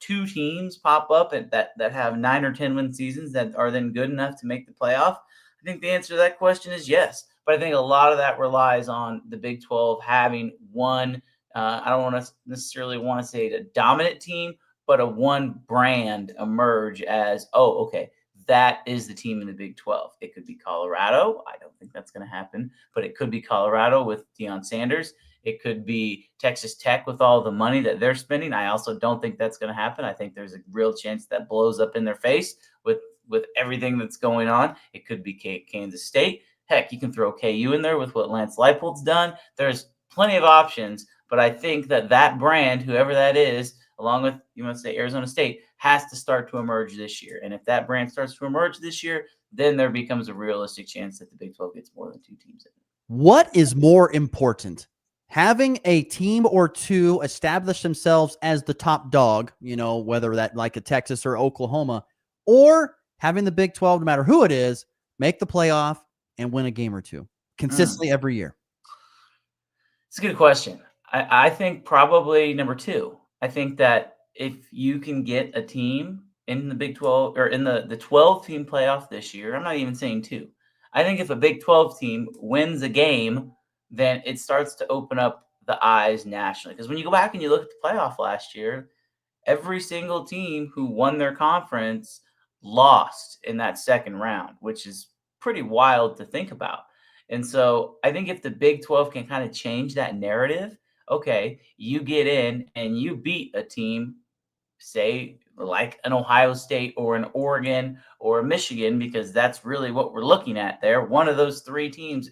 2 teams pop up that have 9 or 10 win seasons that are then good enough to make the playoff? I think the answer to that question is yes. But I think a lot of that relies on the Big 12 having one, I don't necessarily want to say a dominant team, but a one brand emerge as, oh, okay, that is the team in the Big 12. It could be Colorado. I don't think that's going to happen, but it could be Colorado with Deion Sanders. It could be Texas Tech with all the money that they're spending. I also don't think that's going to happen. I think there's a real chance that blows up in their face with everything that's going on. It could be Kansas State. Heck, you can throw KU in there with what Lance Leipold's done. There's plenty of options, but I think that brand, whoever that is, along with, you want to say Arizona State, has to start to emerge this year. And if that brand starts to emerge this year, then there becomes a realistic chance that the Big 12 gets more than 2 teams in. What is more important? Having a team or 2 establish themselves as the top dog, whether that like a Texas or Oklahoma, or having the Big 12, no matter who it is, make the playoff and win a game or 2 consistently every year? It's a good question. I think probably number 2. I think that if you can get a team in the Big 12 or in the 12-team playoff this year, I'm not even saying 2. I think if a Big 12 team wins a game, then it starts to open up the eyes nationally. Because when you go back and you look at the playoff last year, every single team who won their conference lost in that second round, which is pretty wild to think about. And so I think if the Big 12 can kind of change that narrative, okay, you get in and you beat a team, say like an Ohio State or an Oregon or a Michigan, because that's really what we're looking at there. One of those 3 teams,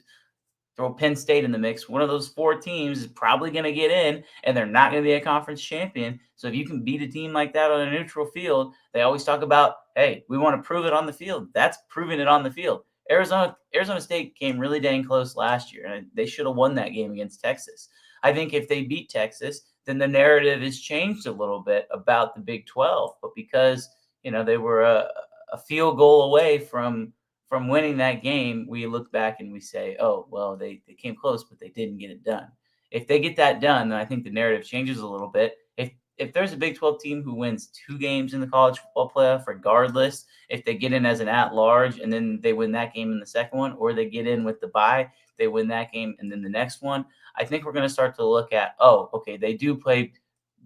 throw Penn State in the mix, one of those 4 teams is probably going to get in, and they're not going to be a conference champion. So if you can beat a team like that on a neutral field, they always talk about, hey, we want to prove it on the field. That's proving it on the field. Arizona State came really dang close last year, and they should have won that game against Texas. I think if they beat Texas, then the narrative has changed a little bit about the Big 12. But because, they were a field goal away from winning that game, we look back and we say, oh, well, they came close, but they didn't get it done. If they get that done, then I think the narrative changes a little bit. If there's a Big 12 team who wins 2 games in the college football playoff, regardless, if they get in as an at-large and then they win that game in the second one, or they get in with the bye, they win that game and then the next one, I think we're going to start to look at, oh, okay, they do play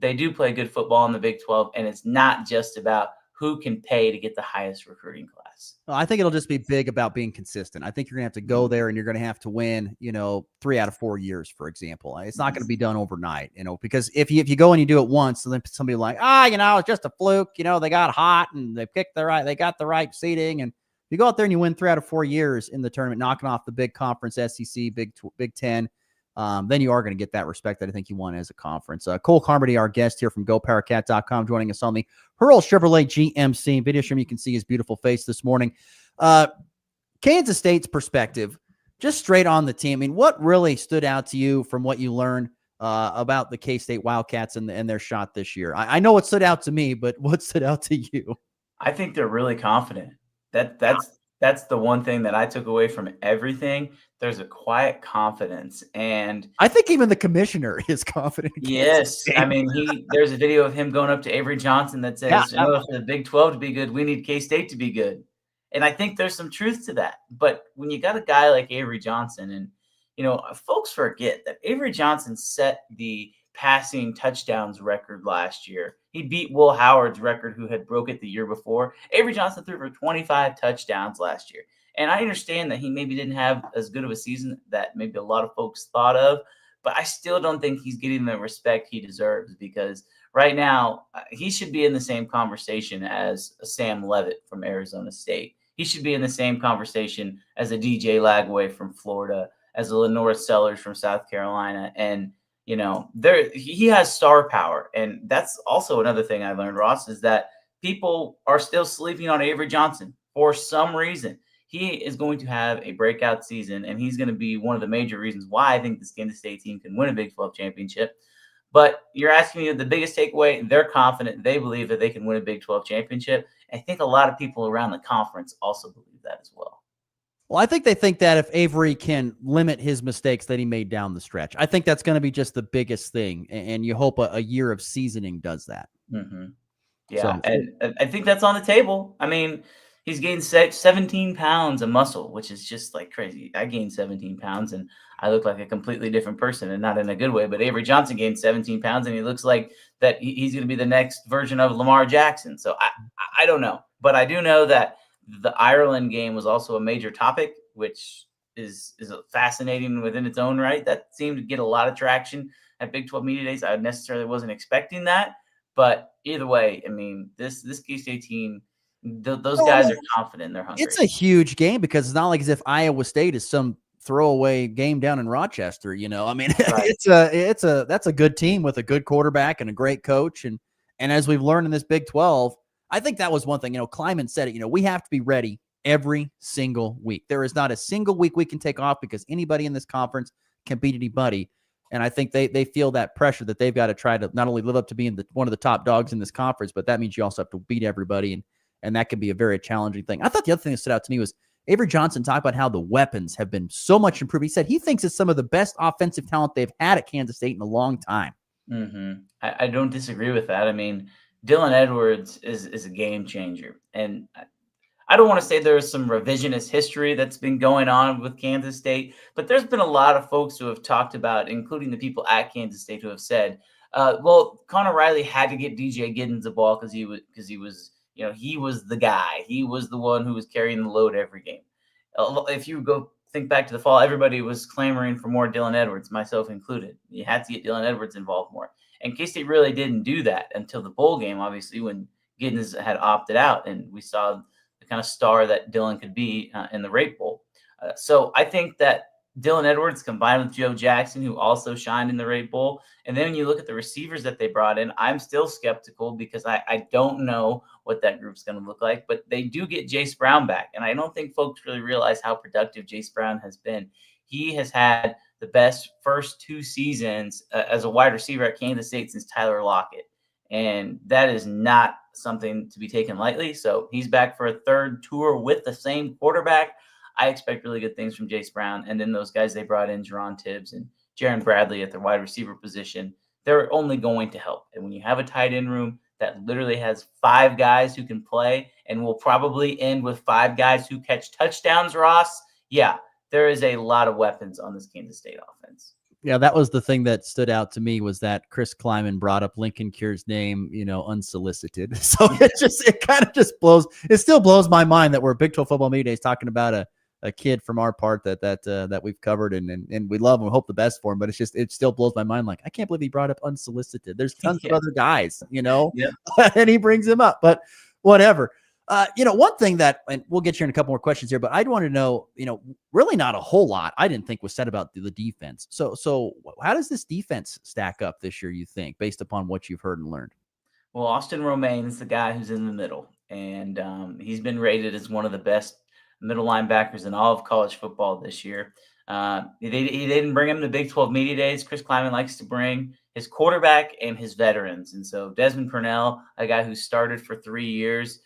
good football in the Big 12, and it's not just about who can pay to get the highest recruiting class. Well, I think it'll just be big about being consistent. I think you're going to have to go there and you're going to have to win, 3 out of 4 years, for example. It's not going to be done overnight, because if you go and you do it once, and then somebody will like, it's just a fluke. They got hot and they got the right seating. And you go out there and you win 3 out of 4 years in the tournament, knocking off the big conference, SEC, Big Ten, then you are going to get that respect that I think you want as a conference. Cole Carmody, our guest here from GoPowerCat.com, joining us on the Hurl Chevrolet GMC video stream. You can see his beautiful face this morning. Kansas State's perspective, just straight on the team. I mean, what really stood out to you from what you learned about the K-State Wildcats and their shot this year? I know what stood out to me, but what stood out to you? I think they're really confident. That's the one thing that I took away from everything. There's a quiet confidence, and I think even the commissioner is confident. Yes, I mean there's a video of him going up to Avery Johnson that says, "In order for the Big 12 to be good, we need K-State to be good." And I think there's some truth to that. But when you got a guy like Avery Johnson, and folks forget that Avery Johnson set the passing touchdowns record last year. He beat Will Howard's record, who had broke it the year before. Avery Johnson threw for 25 touchdowns last year. And I understand that he maybe didn't have as good of a season that maybe a lot of folks thought of, but I still don't think he's getting the respect he deserves, because right now he should be in the same conversation as a Sam Levitt from Arizona State. He should be in the same conversation as a DJ Lagway from Florida, as a Lenore Sellers from South Carolina. And he has star power. And that's also another thing I learned, Ross, is that people are still sleeping on Avery Johnson for some reason. He is going to have a breakout season, and he's going to be one of the major reasons why I think this Kansas State team can win a Big 12 championship. But you're asking me the biggest takeaway, they're confident. They believe that they can win a Big 12 championship. I think a lot of people around the conference also believe that as well. Well, I think they think that if Avery can limit his mistakes that he made down the stretch, I think that's going to be just the biggest thing. And you hope a year of seasoning does that. Mm-hmm. Yeah, and I think that's on the table. I mean, he's gained 17 pounds of muscle, which is just like crazy. I gained 17 pounds and I look like a completely different person, and not in a good way. But Avery Johnson gained 17 pounds and he looks like that he's going to be the next version of Lamar Jackson. So I don't know. But I do know that the Ireland game was also a major topic, which is fascinating within its own right. That seemed to get a lot of traction at Big 12 Media Days. I necessarily wasn't expecting that. But either way, I mean, this K-State team, those guys are confident. They're hungry. It's a huge game because it's not like as if Iowa State is some throwaway game down in Rochester. I mean, right. That's a good team with a good quarterback and a great coach. And as we've learned in this Big 12, I think that was one thing, Kleiman said it, we have to be ready every single week. There is not a single week we can take off because anybody in this conference can beat anybody. And I think they feel that pressure that they've got to try to not only live up to being one of the top dogs in this conference, but that means you also have to beat everybody. And that can be a very challenging thing. I thought the other thing that stood out to me was Avery Johnson talked about how the weapons have been so much improved. He said he thinks it's some of the best offensive talent they've had at Kansas State in a long time. Mm-hmm. I don't disagree with that. I mean, Dylan Edwards is a game changer. And I don't want to say there's some revisionist history that's been going on with Kansas State, but there's been a lot of folks who have talked about, including the people at Kansas State, who have said, well, Connor Riley had to get DJ Giddens the ball because he was he was the guy. He was the one who was carrying the load every game. If you go think back to the fall, everybody was clamoring for more Dylan Edwards, myself included. You had to get Dylan Edwards involved more. And K-State really didn't do that until the bowl game, obviously, when Giddens had opted out, and we saw the kind of star that Dylan could be in the Rape Bowl. So I think that Dylan Edwards combined with Joe Jackson, who also shined in the Rape Bowl. And then when you look at the receivers that they brought in, I'm still skeptical because I don't know what that group's going to look like. But they do get Jace Brown back. And I don't think folks really realize how productive Jace Brown has been. He has had the best first 2 seasons as a wide receiver at Kansas State since Tyler Lockett. And that is not something to be taken lightly. So he's back for a 3rd tour with the same quarterback. I expect really good things from Jace Brown. And then those guys they brought in, Jerron Tibbs and Jaron Bradley at their wide receiver position, they're only going to help. And when you have a tight end room that literally has 5 guys who can play and will probably end with 5 guys who catch touchdowns, Ross, yeah, there is a lot of weapons on this Kansas State offense. Yeah, that was the thing that stood out to me was that Chris Kleiman brought up Lincoln Cure's name, unsolicited. So it kind of just blows. It still blows my mind that we're Big 12 Football Media Days talking about a kid from our part that we've covered and we love and we hope the best for him. But it still blows my mind. Like, I can't believe he brought up unsolicited. There's tons of other guys, Yeah. and he brings him up, but whatever. One thing that, and we'll get you in a couple more questions here, but I'd want to know, really not a whole lot, I didn't think, was said about the defense. So how does this defense stack up this year, you think, based upon what you've heard and learned? Well, Austin Romaine is the guy who's in the middle, and he's been rated as one of the best middle linebackers in all of college football this year. He didn't bring him to Big 12 Media Days. Chris Kleiman likes to bring his quarterback and his veterans. And so Desmond Purnell, a guy who started for 3 years,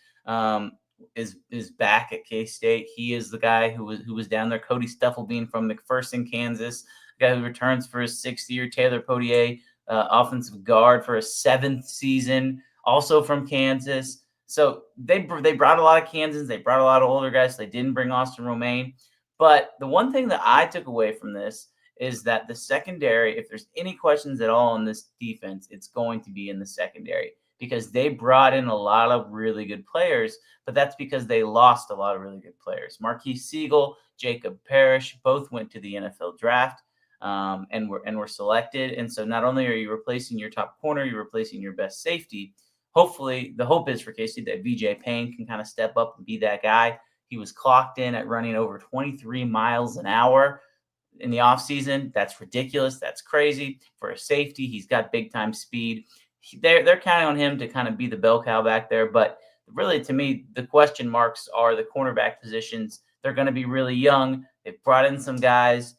is back at K-State. He is the guy who was down there. Cody Stufflebean from McPherson, Kansas, the guy who returns for his 6th year. Taylor Potier, offensive guard for his 7th season, also from Kansas. So they brought a lot of Kansans. They brought a lot of older guys. They didn't bring Austin Romaine. But the one thing that I took away from this is that the secondary, if there's any questions at all on this defense, it's going to be in the secondary, because they brought in a lot of really good players, but that's because they lost a lot of really good players. Marquise Siegel, Jacob Parrish, both went to the NFL draft and were selected. And so not only are you replacing your top corner, you're replacing your best safety. Hopefully, the hope is for Casey that VJ Payne can kind of step up and be that guy. He was clocked in at running over 23 miles an hour in the offseason. That's ridiculous. That's crazy. For a safety, he's got big-time speed. They're counting on him to kind of be the bell cow back there. But really, to me, the question marks are the cornerback positions. They're going to be really young. They've brought in some guys.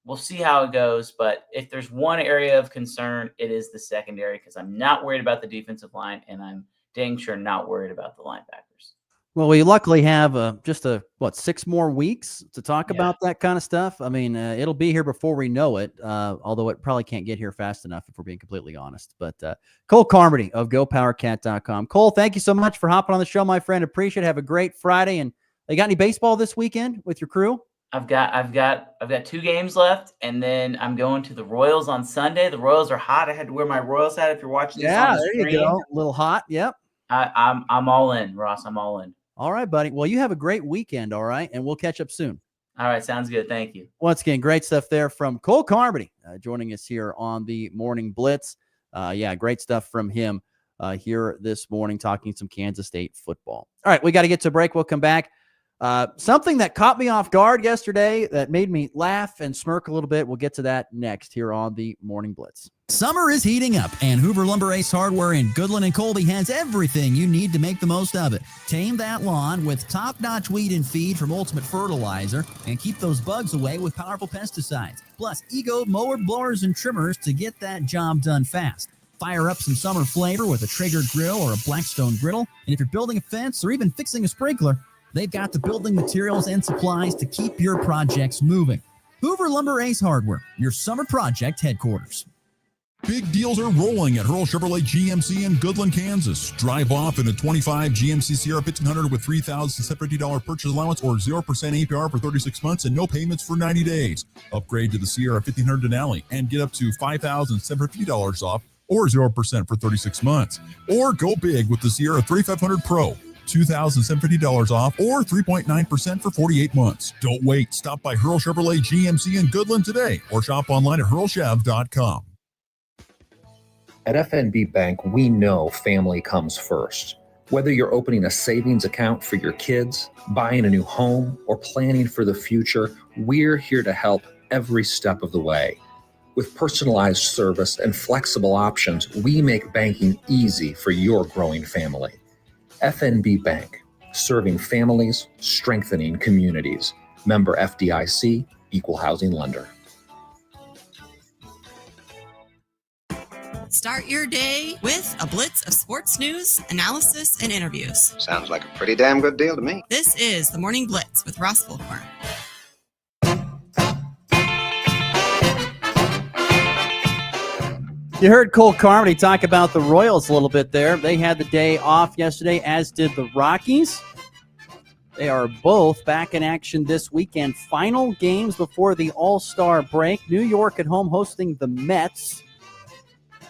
We'll see how it goes. But if there's one area of concern, it is the secondary, because I'm not worried about the defensive line, and I'm dang sure not worried about the linebackers. Well, we luckily have just 6 more weeks to talk about that kind of stuff. I mean, it'll be here before we know it, although it probably can't get here fast enough if we're being completely honest. But Cole Carmody of GoPowerCat.com. Cole, thank you so much for hopping on the show, my friend. Appreciate it. Have a great Friday. And you got any baseball this weekend with your crew? I've got 2 games left, and then I'm going to the Royals on Sunday. The Royals are hot. I had to wear my Royals hat if you're watching this on the there screen. you go. A little hot. Yep. I'm all in, Ross. I'm all in. All right, buddy. Well, you have a great weekend, all right? And we'll catch up soon. All right, sounds good. Thank you. Once again, great stuff there from Cole Carmody joining us here on the Morning Blitz. Great stuff from him here this morning, talking some Kansas State football. All right, we got to get to a break. We'll come back. Something that caught me off guard yesterday that made me laugh and smirk a little bit. We'll get to that next here on the Morning Blitz. Summer is heating up, and Hoover Lumber Ace Hardware in Goodland and Colby has everything you need to make the most of it. Tame that lawn with top-notch weed and feed from Ultimate Fertilizer, and keep those bugs away with powerful pesticides. Plus, Ego mower blowers and trimmers to get that job done fast. Fire up some summer flavor with a Traeger grill or a Blackstone griddle, and if you're building a fence or even fixing a sprinkler, they've got the building materials and supplies to keep your projects moving. Hoover Lumber Ace Hardware, your summer project headquarters. Big deals are rolling at Hurl Chevrolet GMC in Goodland, Kansas. Drive off in a 25 GMC Sierra 1500 with $3,750 purchase allowance or 0% APR for 36 months and no payments for 90 days. Upgrade to the Sierra 1500 Denali and get up to $5,750 off or 0% for 36 months. Or go big with the Sierra 3500 Pro. $2,750 off or 3.9% for 48 months. Don't wait. Stop by Hurl Chevrolet GMC in Goodland today or shop online at hurlchev.com. At FNB Bank, we know family comes first. Whether you're opening a savings account for your kids, buying a new home, or planning for the future, we're here to help every step of the way. With personalized service and flexible options, we make banking easy for your growing family. FNB Bank, serving families, strengthening communities. Member FDIC, Equal Housing Lender. Start your day with a blitz of sports news, analysis, and interviews. Sounds like a pretty damn good deal to me. This is the Morning Blitz with Ross Volkmer. You heard Cole Carmody talk about the Royals a little bit there. They had the day off yesterday, as did the Rockies. They are both back in action this weekend. Final games before the All-Star break. New York at home hosting the Mets.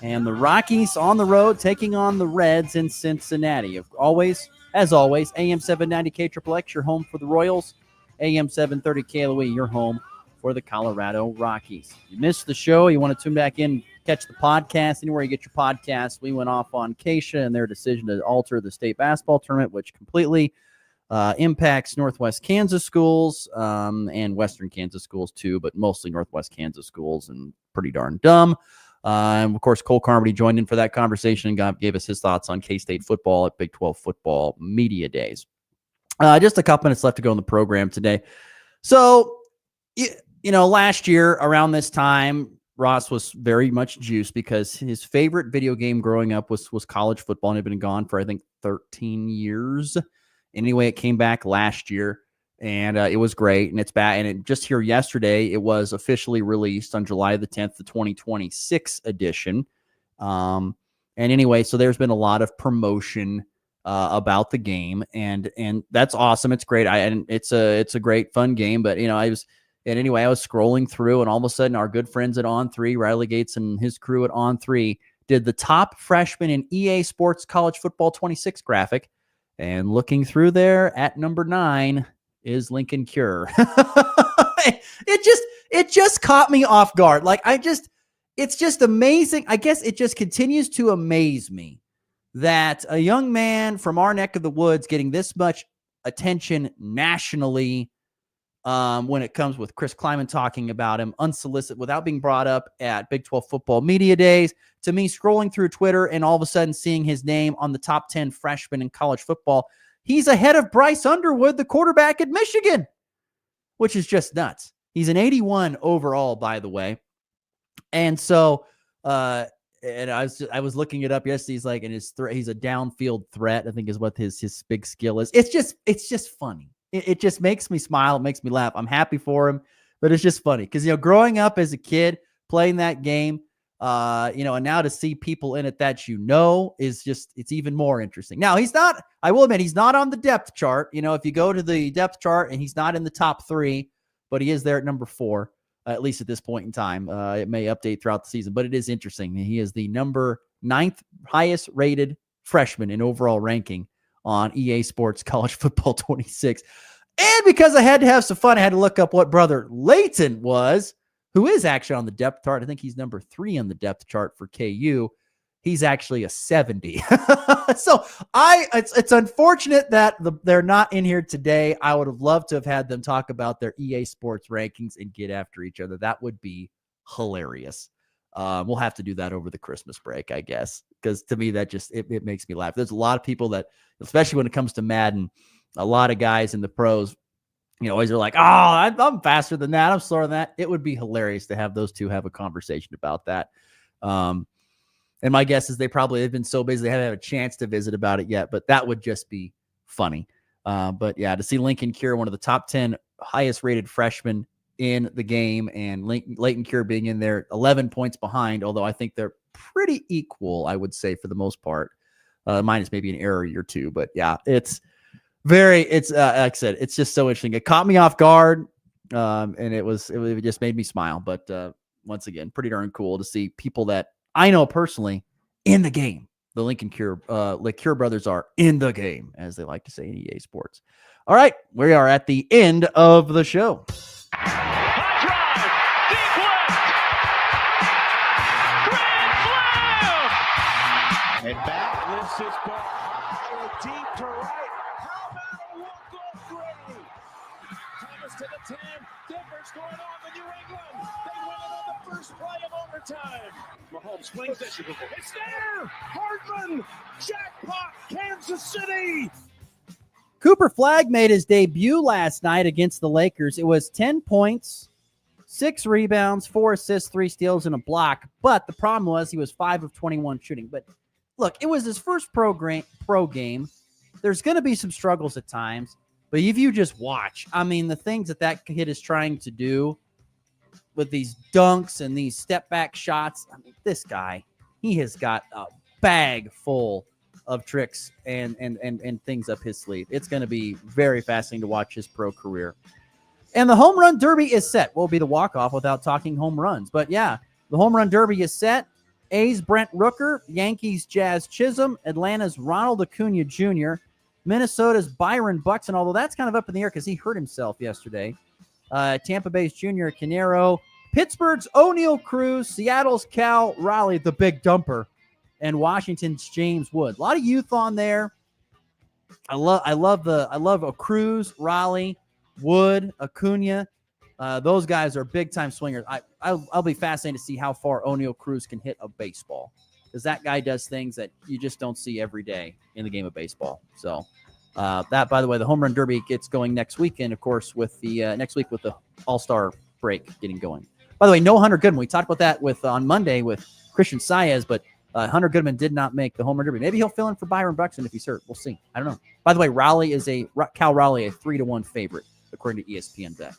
And the Rockies on the road taking on the Reds in Cincinnati. As always, AM 790 KXXX, your home for the Royals. AM 730 KLOE, your home for the Colorado Rockies. You missed the show, you want to tune back in catch the podcast anywhere you get your podcasts. We went off on Keisha and their decision to alter the state basketball tournament, which completely impacts Northwest Kansas schools and Western Kansas schools too, but mostly Northwest Kansas schools, and pretty darn dumb. And of course, Cole Carmody joined in for that conversation and gave us his thoughts on K-State football at Big 12 Football Media Days. Just a couple minutes left to go in the program today. So, last year around this time, Ross was very much juiced because his favorite video game growing up was college football, and had been gone for, I think, 13 years. Anyway, it came back last year, and it was great, and it's back. And it just here yesterday, it was officially released on July the 10th, the 2026 edition. And anyway, so there's been a lot of promotion about the game, and that's awesome. It's great. It's a great fun game, but I was scrolling through, and all of a sudden our good friends at On3, Riley Gates and his crew at On3, did the top freshman in EA Sports College Football 26 graphic, and looking through there at number 9 is Lincoln Cure. It just caught me off guard. It's just amazing. I guess it just continues to amaze me that a young man from our neck of the woods getting this much attention nationally, when it comes with Chris Kleiman talking about him unsolicited without being brought up at Big 12 Football Media Days, to me scrolling through Twitter and all of a sudden seeing his name on the top 10 freshmen in college football. He's ahead of Bryce Underwood, the quarterback at Michigan, which is just nuts. He's an 81 overall, by the way. And so, and I was looking it up yesterday. He's like, he's a downfield threat, I think is what his big skill is. It's just funny. It just makes me smile. It makes me laugh. I'm happy for him, but it's just funny because, growing up as a kid playing that game, and now to see people in it that is just, it's even more interesting. Now I will admit, he's not on the depth chart. If you go to the depth chart, and he's not in the top 3, but he is there at number 4, at least at this point in time. It may update throughout the season, but it is interesting. He is the number 9th highest rated freshman in overall ranking on EA Sports College Football 26. And because I had to have some fun, I had to look up what brother Leighton was, who is actually on the depth chart. I think he's number 3 on the depth chart for KU. He's actually a 70. So it's unfortunate that they're not in here today. I would have loved to have had them talk about their EA Sports rankings and get after each other. That would be hilarious. We'll have to do that over the Christmas break, I guess, because to me, that just, it makes me laugh. There's a lot of people that, especially when it comes to Madden, a lot of guys in the pros, always are like, oh, I'm faster than that. I'm slower than that. It would be hilarious to have those two have a conversation about that. And my guess is they've been so busy they haven't had a chance to visit about it yet, but that would just be funny. But yeah, to see Lincoln Cure, one of the top 10 highest rated freshmen in the game, and Leighton Cure being in there 11 points behind, although I think they're pretty equal, I would say, for the most part. Minus maybe an error or two, but yeah, it's like I said, it's just so interesting. It caught me off guard, and it just made me smile. But once again, pretty darn cool to see people that I know personally in the game. The Lincoln Cure, Cure brothers are in the game, as they like to say in EA Sports. All right, we are at the end of the show. And back lifts his ball high and deep to right. How about a walk-off Grady? Thomas to the 10. Denver's going on to New England. They win it on the first play of overtime. Mahomes flings it. It's there. Hardman. Jackpot. Kansas City. Cooper Flagg made his debut last night against the Lakers. It was 10 points, 6 rebounds, 4 assists, 3 steals, and a block. But the problem was he was 5 of 21 shooting. But look, it was his first pro game. There's going to be some struggles at times. But if you just watch, I mean, the things that kid is trying to do with these dunks and these step-back shots, I mean, this guy, he has got a bag full of tricks and things up his sleeve. It's going to be very fascinating to watch his pro career. And the home run derby is set. Will be the walk-off without talking home runs. But yeah, the home run derby is set. A's Brent Rooker, Yankees Jazz Chisholm, Atlanta's Ronald Acuna Jr., Minnesota's Byron Buxton, although that's kind of up in the air because he hurt himself yesterday. Tampa Bay's Junior Canero, Pittsburgh's O'Neal Cruz, Seattle's Cal Raleigh, the big dumper, and Washington's James Wood. A lot of youth on there. I love a Cruz, Raleigh, Wood, Acuna. Those guys are big time swingers. I'll be fascinated to see how far O'Neal Cruz can hit a baseball, because that guy does things that you just don't see every day in the game of baseball. So that, by the way, the home run derby gets going next weekend, of course, with the next week with the All-Star break getting going. By the way, no Hunter Goodman. We talked about that on Monday with Christian Saez, but Hunter Goodman did not make the home run derby. Maybe he'll fill in for Byron Buxton if he's hurt. We'll see. I don't know. By the way, Cal Raleigh, a 3-1 favorite, according to ESPN Bet.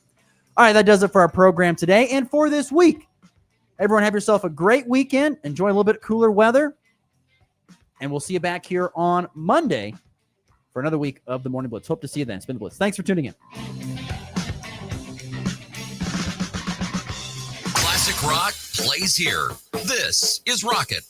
All right, that does it for our program today and for this week. Everyone have yourself a great weekend. Enjoy a little bit cooler weather. And we'll see you back here on Monday for another week of the Morning Blitz. Hope to see you then. Spin the Blitz. Thanks for tuning in. Classic rock plays here. This is Rocket